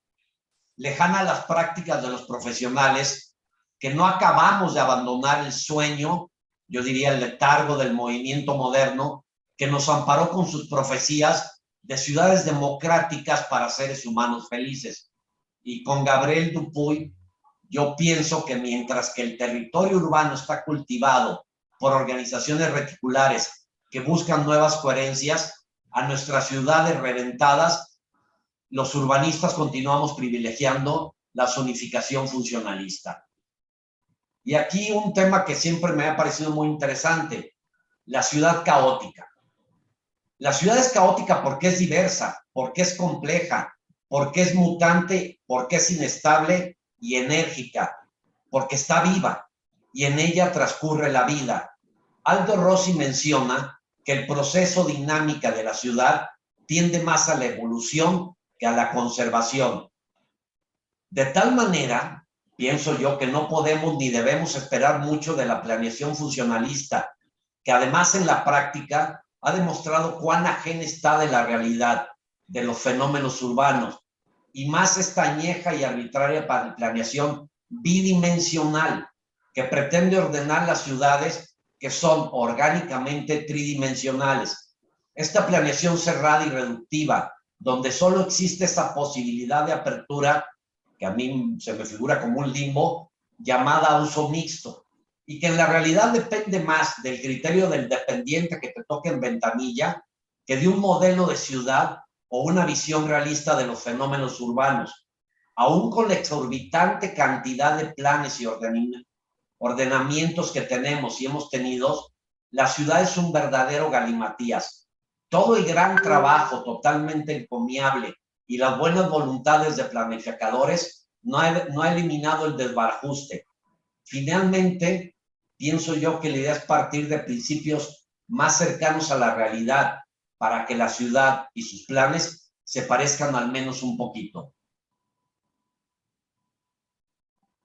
lejana a las prácticas de los profesionales que no acabamos de abandonar el sueño, yo diría el letargo del movimiento moderno, que nos amparó con sus profecías de ciudades democráticas para seres humanos felices. Y con Gabriel Dupuy, yo pienso que mientras que el territorio urbano está cultivado por organizaciones reticulares que buscan nuevas coherencias, a nuestras ciudades reventadas, los urbanistas continuamos privilegiando la zonificación funcionalista. Y aquí un tema que siempre me ha parecido muy interesante, la ciudad caótica. La ciudad es caótica porque es diversa, porque es compleja, porque es mutante, porque es inestable y enérgica, porque está viva y en ella transcurre la vida. Aldo Rossi menciona que el proceso dinámica de la ciudad tiende más a la evolución que a la conservación. De tal manera, pienso yo, que no podemos ni debemos esperar mucho de la planeación funcionalista, que además en la práctica ha demostrado cuán ajena está de la realidad, de los fenómenos urbanos, y más esta añeja y arbitraria planeación bidimensional, que pretende ordenar las ciudades que son orgánicamente tridimensionales. Esta planeación cerrada y reductiva, donde solo existe esa posibilidad de apertura, que a mí se me figura como un limbo, llamada uso mixto, y que en la realidad depende más del criterio del dependiente que te toque en ventanilla que de un modelo de ciudad o una visión realista de los fenómenos urbanos. Aún con la exorbitante cantidad de planes y ordenamientos que tenemos y hemos tenido, la ciudad es un verdadero galimatías. Todo el gran trabajo totalmente encomiable y las buenas voluntades de planificadores no ha eliminado el desbarajuste. Finalmente, pienso yo que la idea es partir de principios más cercanos a la realidad para que la ciudad y sus planes se parezcan al menos un poquito.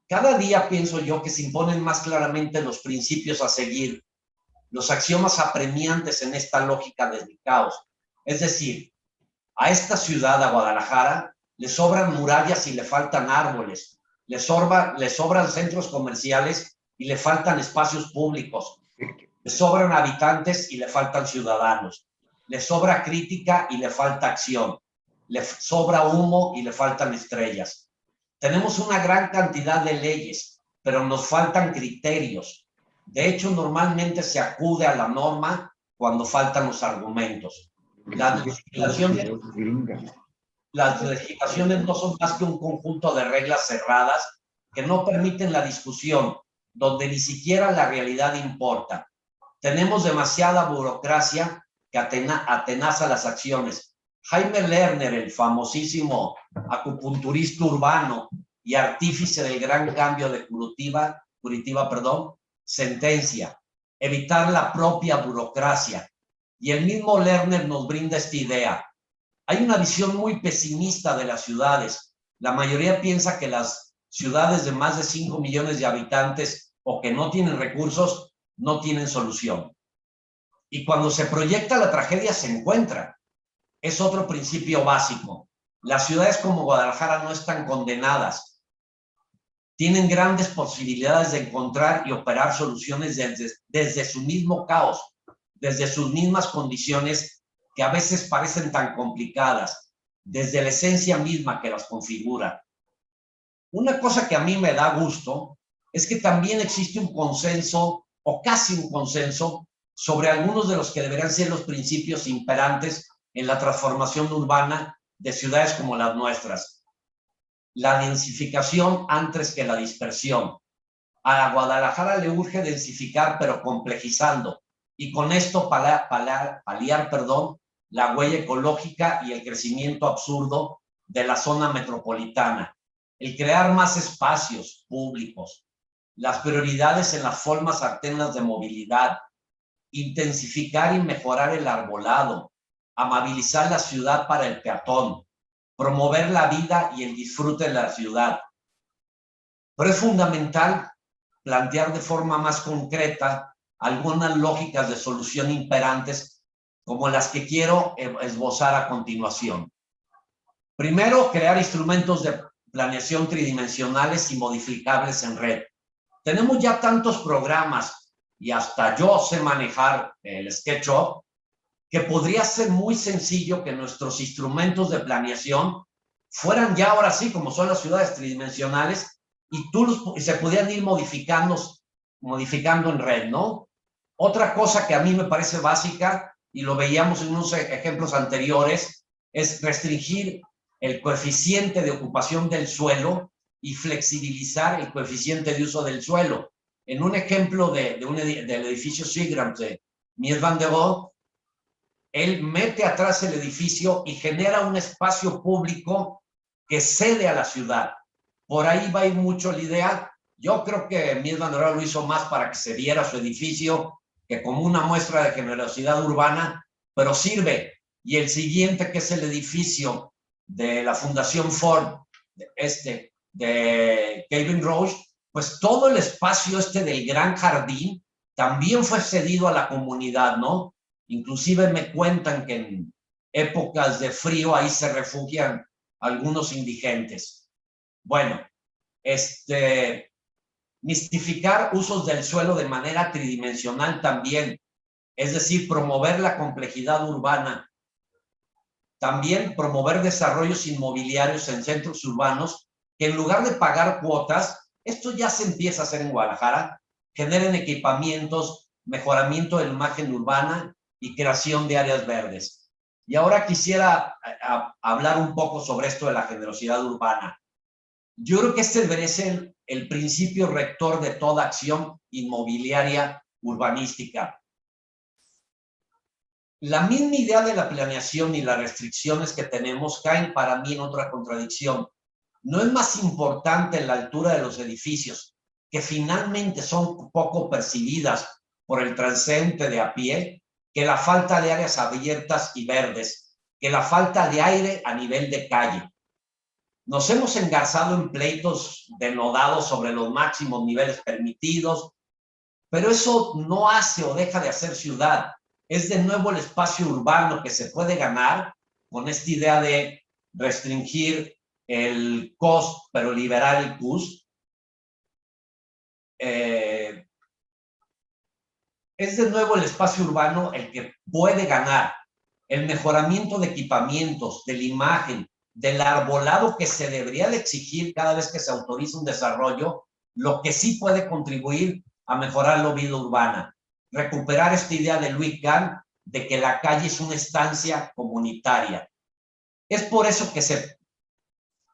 Cada día pienso yo que se imponen más claramente los principios a seguir, los axiomas apremiantes en esta lógica del caos. Es decir, a esta ciudad, a Guadalajara, le sobran murallas y le faltan árboles, le sobran centros comerciales y le faltan espacios públicos, le sobran habitantes y le faltan ciudadanos, le sobra crítica y le falta acción, le sobra humo y le faltan estrellas. Tenemos una gran cantidad de leyes, pero nos faltan criterios. De hecho, normalmente se acude a la norma cuando faltan los argumentos. Las legislaciones no son más que un conjunto de reglas cerradas que no permiten la discusión, donde ni siquiera la realidad importa. Tenemos demasiada burocracia que atenaza las acciones. Jaime Lerner, el famosísimo acupunturista urbano y artífice del gran cambio de Curitiba, sentencia: evitar la propia burocracia. Y el mismo Lerner nos brinda esta idea. Hay una visión muy pesimista de las ciudades. La mayoría piensa que las ciudades de más de 5 millones de habitantes o que no tienen recursos, no tienen solución. Y cuando se proyecta la tragedia, se encuentra. Es otro principio básico. Las ciudades como Guadalajara no están condenadas. Tienen grandes posibilidades de encontrar y operar soluciones desde su mismo caos, desde sus mismas condiciones que a veces parecen tan complicadas, desde la esencia misma que las configura. Una cosa que a mí me da gusto es que también existe un consenso, o casi un consenso, sobre algunos de los que deberían ser los principios imperantes en la transformación urbana de ciudades como las nuestras. La densificación antes que la dispersión. A Guadalajara le urge densificar, pero complejizando, y con esto paliar la huella ecológica y el crecimiento absurdo de la zona metropolitana. El crear más espacios públicos, las prioridades en las formas alternas de movilidad, intensificar y mejorar el arbolado, amabilizar la ciudad para el peatón, promover la vida y el disfrute de la ciudad. Pero es fundamental plantear de forma más concreta algunas lógicas de solución imperantes como las que quiero esbozar a continuación. Primero, crear instrumentos de planeación tridimensionales y modificables en red. Tenemos ya tantos programas y hasta yo sé manejar el SketchUp, que podría ser muy sencillo que nuestros instrumentos de planeación fueran ya ahora sí, como son las ciudades tridimensionales, y se pudieran ir modificando en red, ¿no? Otra cosa que a mí me parece básica, y lo veíamos en unos ejemplos anteriores, es restringir el coeficiente de ocupación del suelo y flexibilizar el coeficiente de uso del suelo. En un ejemplo del edificio Seagram de Mies van der Rohe, él mete atrás el edificio y genera un espacio público que cede a la ciudad. Por ahí va a ir mucho la idea. Yo creo que Mies van der Rohe lo hizo más para que se viera su edificio que como una muestra de generosidad urbana, pero sirve. Y el siguiente, que es el edificio de la Fundación Ford, de Kevin Roche, pues todo el espacio del gran jardín también fue cedido a la comunidad, ¿no? Inclusive me cuentan que en épocas de frío ahí se refugian algunos indigentes. Bueno, mistificar usos del suelo de manera tridimensional también, es decir, promover la complejidad urbana. También promover desarrollos inmobiliarios en centros urbanos que en lugar de pagar cuotas, esto ya se empieza a hacer en Guadalajara, generen equipamientos, mejoramiento de la imagen urbana y creación de áreas verdes. Y ahora quisiera hablar un poco sobre esto de la generosidad urbana. Yo creo que debería ser el principio rector de toda acción inmobiliaria urbanística. La misma idea de la planeación y las restricciones que tenemos caen para mí en otra contradicción. No es más importante la altura de los edificios, que finalmente son poco percibidas por el transeúnte de a pie, que la falta de áreas abiertas y verdes, que la falta de aire a nivel de calle. Nos hemos engarzado en pleitos denodados sobre los máximos niveles permitidos, pero eso no hace o deja de hacer ciudad. Es de nuevo el espacio urbano que se puede ganar con esta idea de restringir el COS, pero liberar el CUS. Es de nuevo el espacio urbano el que puede ganar el mejoramiento de equipamientos, de la imagen, del arbolado que se debería de exigir cada vez que se autoriza un desarrollo, lo que sí puede contribuir a mejorar la vida urbana. Recuperar esta idea de Louis Kahn de que la calle es una estancia comunitaria. Es por eso que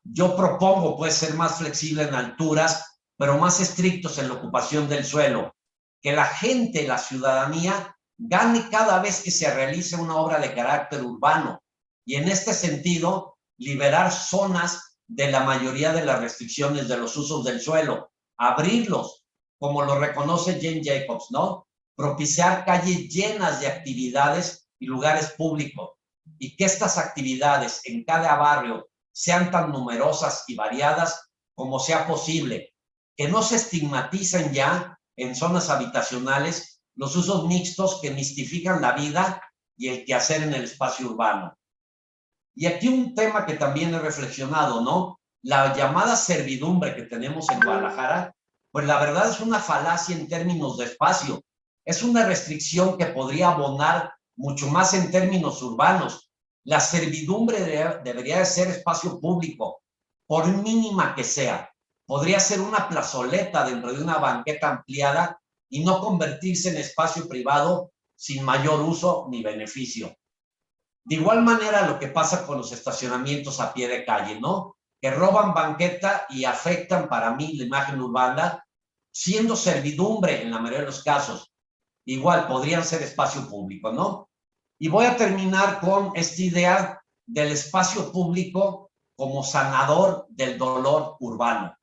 yo propongo pues ser más flexible en alturas, pero más estrictos en la ocupación del suelo. Que la gente, la ciudadanía, gane cada vez que se realice una obra de carácter urbano. y en este sentido liberar zonas de la mayoría de las restricciones de los usos del suelo, abrirlos, como lo reconoce Jane Jacobs, ¿no? Propiciar calles llenas de actividades y lugares públicos, y que estas actividades en cada barrio sean tan numerosas y variadas como sea posible, que no se estigmaticen ya en zonas habitacionales los usos mixtos que mistifican la vida y el quehacer en el espacio urbano. Y aquí un tema que también he reflexionado, ¿no? La llamada servidumbre que tenemos en Guadalajara, pues la verdad es una falacia en términos de espacio. Es una restricción que podría abonar mucho más en términos urbanos. La servidumbre debería de ser espacio público, por mínima que sea. Podría ser una plazoleta dentro de una banqueta ampliada y no convertirse en espacio privado sin mayor uso ni beneficio. De igual manera lo que pasa con los estacionamientos a pie de calle, ¿no? Que roban banqueta y afectan para mí la imagen urbana, siendo servidumbre en la mayoría de los casos. Igual podrían ser espacio público, ¿no? Y voy a terminar con esta idea del espacio público como sanador del dolor urbano.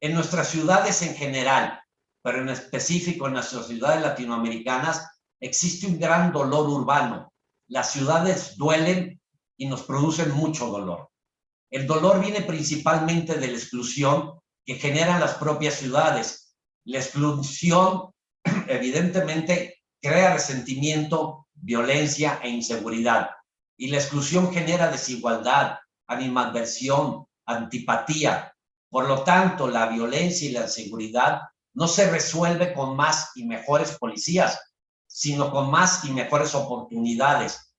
En nuestras ciudades en general, pero en específico en nuestras ciudades latinoamericanas, existe un gran dolor urbano. Las ciudades duelen y nos producen mucho dolor. El dolor viene principalmente de la exclusión que generan las propias ciudades. La exclusión, evidentemente, crea resentimiento, violencia e inseguridad. Y la exclusión genera desigualdad, animadversión, antipatía. Por lo tanto, la violencia y la inseguridad no se resuelve con más y mejores policías, sino con más y mejores oportunidades,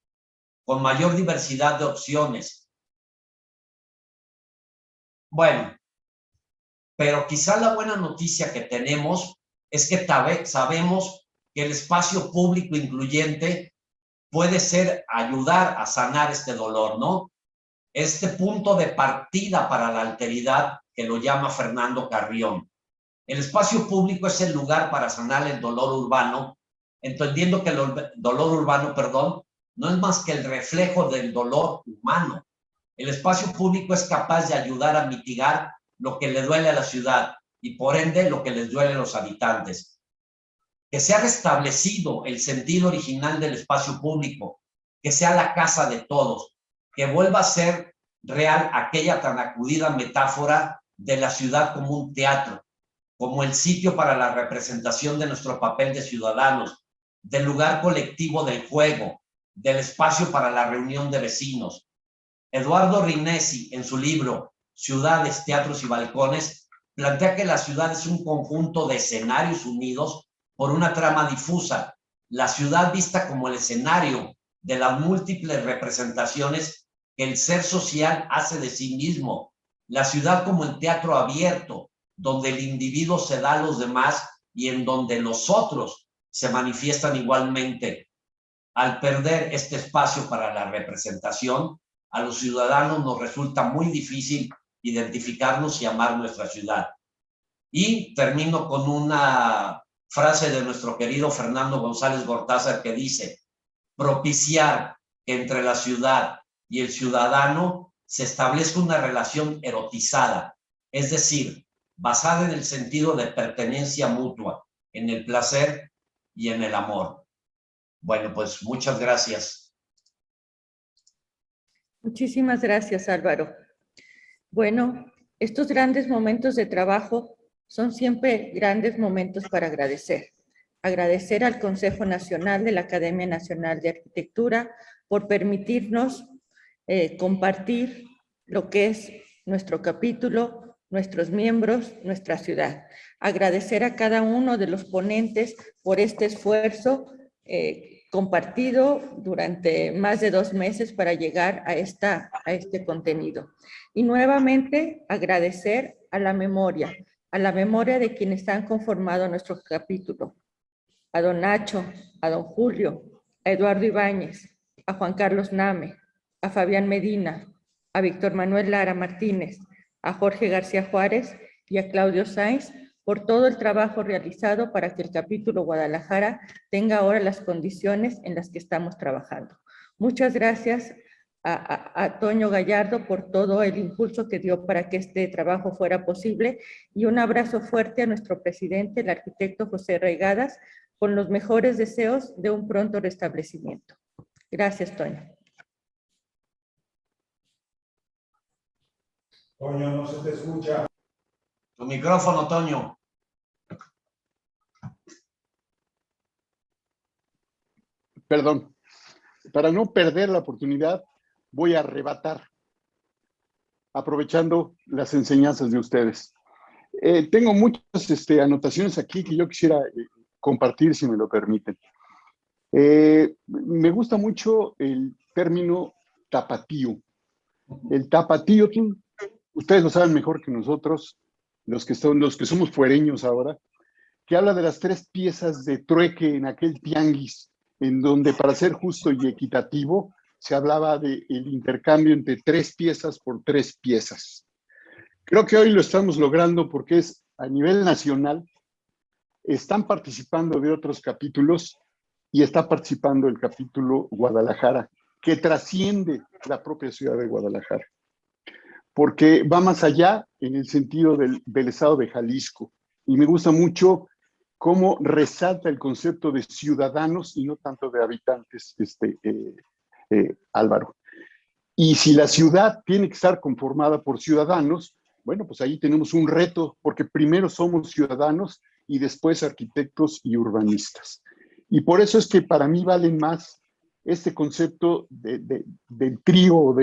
con mayor diversidad de opciones. Bueno, pero quizá la buena noticia que tenemos es que sabemos que el espacio público incluyente puede ser ayudar a sanar este dolor, ¿no? Este punto de partida para la alteridad que lo llama Fernando Carrión. El espacio público es el lugar para sanar el dolor urbano, entendiendo que el dolor urbano, no es más que el reflejo del dolor humano. El espacio público es capaz de ayudar a mitigar lo que le duele a la ciudad y por ende lo que les duele a los habitantes. Que sea restablecido el sentido original del espacio público, que sea la casa de todos, que vuelva a ser real aquella tan acudida metáfora de la ciudad como un teatro, como el sitio para la representación de nuestro papel de ciudadanos, del lugar colectivo del juego, del espacio para la reunión de vecinos. Eduardo Rinesi, en su libro Ciudades, Teatros y Balcones, plantea que la ciudad es un conjunto de escenarios unidos por una trama difusa. La ciudad vista como el escenario de las múltiples representaciones que el ser social hace de sí mismo. La ciudad como el teatro abierto, donde el individuo se da a los demás y en donde los otros se manifiestan igualmente. Al perder este espacio para la representación, a los ciudadanos nos resulta muy difícil identificarnos y amar nuestra ciudad. Y termino con una frase de nuestro querido Fernando González Gortázar que dice: propiciar que entre la ciudad y el ciudadano se establezca una relación erotizada, es decir, basada en el sentido de pertenencia mutua, en el placer y en el amor. Bueno, pues muchas gracias. Muchísimas gracias, Álvaro. Bueno, estos grandes momentos de trabajo son siempre grandes momentos para agradecer. Agradecer al Consejo Nacional de la Academia Nacional de Arquitectura por permitirnos compartir lo que es nuestro capítulo, nuestros miembros, nuestra ciudad. Agradecer a cada uno de los ponentes por este esfuerzo compartido durante más de 2 meses para llegar a este contenido. Y nuevamente agradecer a la memoria de quienes han conformado nuestro capítulo. A don Nacho, a don Julio, a Eduardo Ibáñez, a Juan Carlos Name, a Fabián Medina, a Víctor Manuel Lara Martínez, a Jorge García Juárez y a Claudio Sainz por todo el trabajo realizado para que el capítulo Guadalajara tenga ahora las condiciones en las que estamos trabajando. Muchas gracias a Toño Gallardo por todo el impulso que dio para que este trabajo fuera posible, y un abrazo fuerte a nuestro presidente, el arquitecto José Reigadas, con los mejores deseos de un pronto restablecimiento. Gracias, Toño. Toño, no se te escucha. Tu micrófono, Toño. Perdón. Para no perder la oportunidad, voy a arrebatar, aprovechando las enseñanzas de ustedes. Tengo muchas anotaciones aquí que yo quisiera compartir, si me lo permiten. Me gusta mucho el término tapatío. El tapatío, ustedes lo saben mejor que nosotros, los que somos fuereños ahora, que habla de las 3 piezas de trueque en aquel tianguis, en donde, para ser justo y equitativo, se hablaba del intercambio entre 3 piezas por 3 piezas. Creo que hoy lo estamos logrando porque es a nivel nacional, están participando de otros capítulos y está participando el capítulo Guadalajara, que trasciende la propia ciudad de Guadalajara, porque va más allá en el sentido del estado de Jalisco. Y me gusta mucho cómo resalta el concepto de ciudadanos y no tanto de habitantes, Álvaro. Y si la ciudad tiene que estar conformada por ciudadanos, bueno, pues ahí tenemos un reto, porque primero somos ciudadanos y después arquitectos y urbanistas. Y por eso es que para mí vale más este concepto del trío,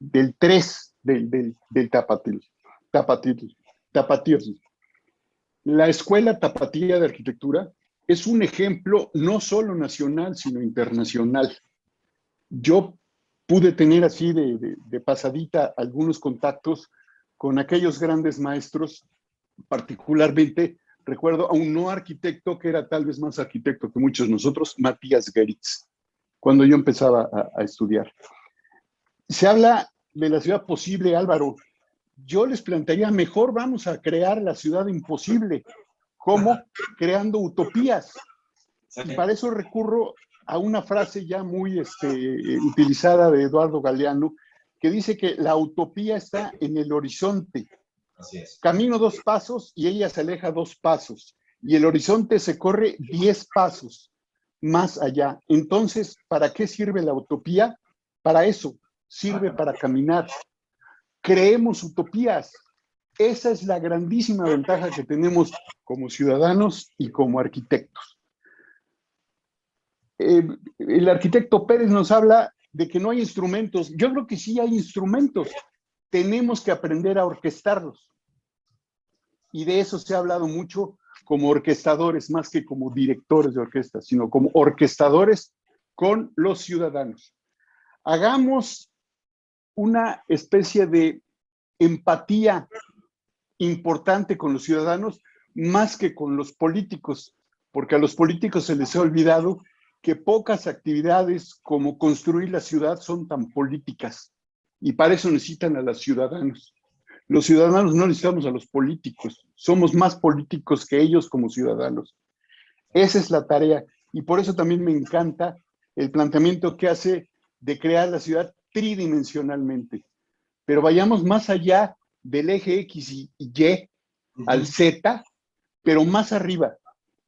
del 3, del tapatío. La Escuela Tapatía de Arquitectura es un ejemplo no solo nacional, sino internacional. Yo pude tener así de pasadita algunos contactos con aquellos grandes maestros, particularmente recuerdo a un no arquitecto que era tal vez más arquitecto que muchos de nosotros, Matías Geritz, cuando yo empezaba a estudiar. Se habla de la ciudad posible, Álvaro. Yo les plantearía, mejor vamos a crear la ciudad imposible. ¿Cómo? Creando utopías. Y para eso recurro a una frase ya muy utilizada de Eduardo Galeano, que dice que la utopía está en el horizonte. Así es. Camino 2 pasos y ella se aleja 2 pasos. Y el horizonte se corre 10 pasos más allá. Entonces, ¿para qué sirve la utopía? Para eso, sirve para caminar. Creemos utopías. Esa es la grandísima ventaja que tenemos como ciudadanos y como arquitectos. El arquitecto Pérez nos habla de que no hay instrumentos. Yo creo que sí hay instrumentos. Tenemos que aprender a orquestarlos. Y de eso se ha hablado mucho como orquestadores, más que como directores de orquesta, sino como orquestadores con los ciudadanos. Hagamos una especie de empatía importante con los ciudadanos, más que con los políticos, porque a los políticos se les ha olvidado que pocas actividades como construir la ciudad son tan políticas, y para eso necesitan a los ciudadanos. Los ciudadanos no necesitamos a los políticos, somos más políticos que ellos como ciudadanos. Esa es la tarea, y por eso también me encanta el planteamiento que hace de crear la ciudad tridimensionalmente. Pero vayamos más allá del eje X y Y al Z, pero más arriba.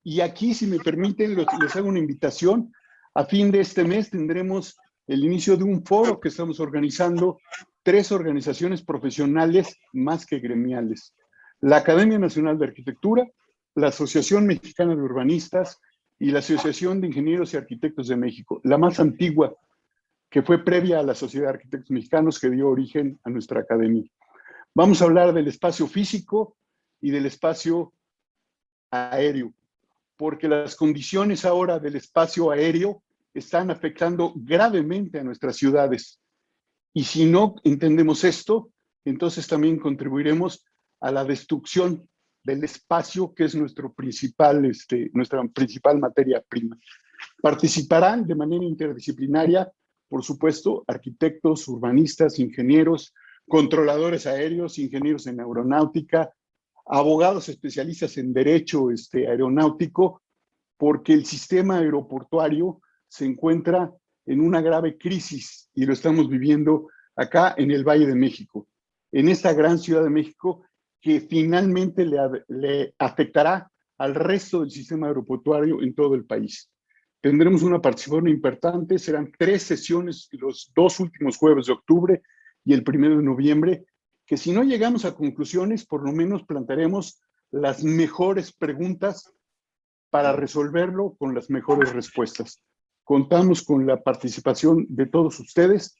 Y aquí, si me permiten, les hago una invitación. A fin de este mes tendremos el inicio de un foro que estamos organizando 3 organizaciones profesionales más que gremiales. La Academia Nacional de Arquitectura, la Asociación Mexicana de Urbanistas y la Asociación de Ingenieros y Arquitectos de México, la más antigua, que fue previa a la Sociedad de Arquitectos Mexicanos que dio origen a nuestra academia. Vamos a hablar del espacio físico y del espacio aéreo, porque las condiciones ahora del espacio aéreo están afectando gravemente a nuestras ciudades. Y si no entendemos esto, entonces también contribuiremos a la destrucción del espacio, que es nuestra principal materia prima. Participarán de manera interdisciplinaria, por supuesto, arquitectos, urbanistas, ingenieros, controladores aéreos, ingenieros en aeronáutica, abogados especialistas en derecho aeronáutico, porque el sistema aeroportuario se encuentra en una grave crisis y lo estamos viviendo acá en el Valle de México, en esta gran Ciudad de México que finalmente le afectará al resto del sistema aeroportuario en todo el país. Tendremos una participación importante, serán 3 sesiones los 2 últimos jueves de octubre y el 1 de noviembre, que si no llegamos a conclusiones, por lo menos plantearemos las mejores preguntas para resolverlo con las mejores respuestas. Contamos con la participación de todos ustedes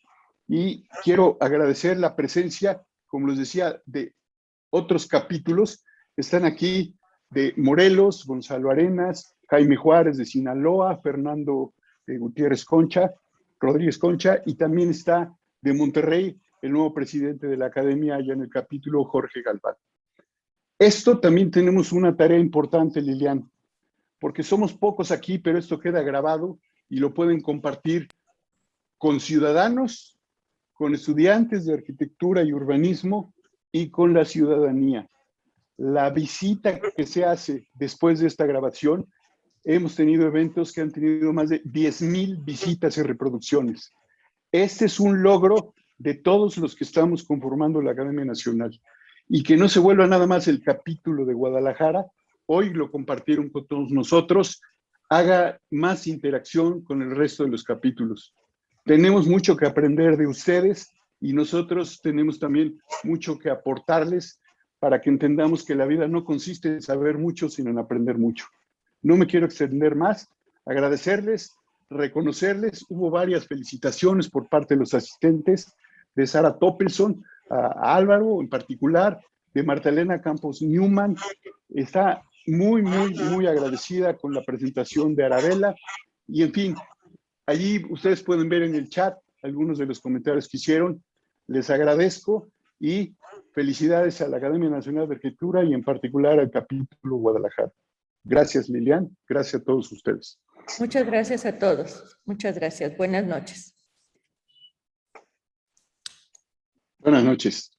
y quiero agradecer la presencia, como les decía, de otros capítulos. Están aquí de Morelos, Gonzalo Arenas, Jaime Juárez de Sinaloa, Fernando Gutiérrez Concha, Rodríguez Concha, y también está de Monterrey el nuevo presidente de la Academia allá en el capítulo, Jorge Galván. Esto también tenemos una tarea importante, Lilian, porque somos pocos aquí, pero esto queda grabado y lo pueden compartir con ciudadanos, con estudiantes de arquitectura y urbanismo y con la ciudadanía. La visita que se hace después de esta grabación, hemos tenido eventos que han tenido más de 10,000 visitas y reproducciones. Este es un logro de todos los que estamos conformando la Academia Nacional. Y que no se vuelva nada más el capítulo de Guadalajara, hoy lo compartieron con todos nosotros, haga más interacción con el resto de los capítulos. Tenemos mucho que aprender de ustedes y nosotros tenemos también mucho que aportarles para que entendamos que la vida no consiste en saber mucho, sino en aprender mucho. No me quiero extender más, agradecerles, reconocerles. Hubo varias felicitaciones por parte de los asistentes, de Sara Toppelson, a Álvaro en particular, de Marta Elena Campos Newman. Está muy agradecida con la presentación de Arabella. Y en fin, allí ustedes pueden ver en el chat algunos de los comentarios que hicieron. Les agradezco y felicidades a la Academia Nacional de Arquitectura y en particular al capítulo Guadalajara. Gracias, Lilian. Gracias a todos ustedes. Muchas gracias a todos. Muchas gracias. Buenas noches. Buenas noches.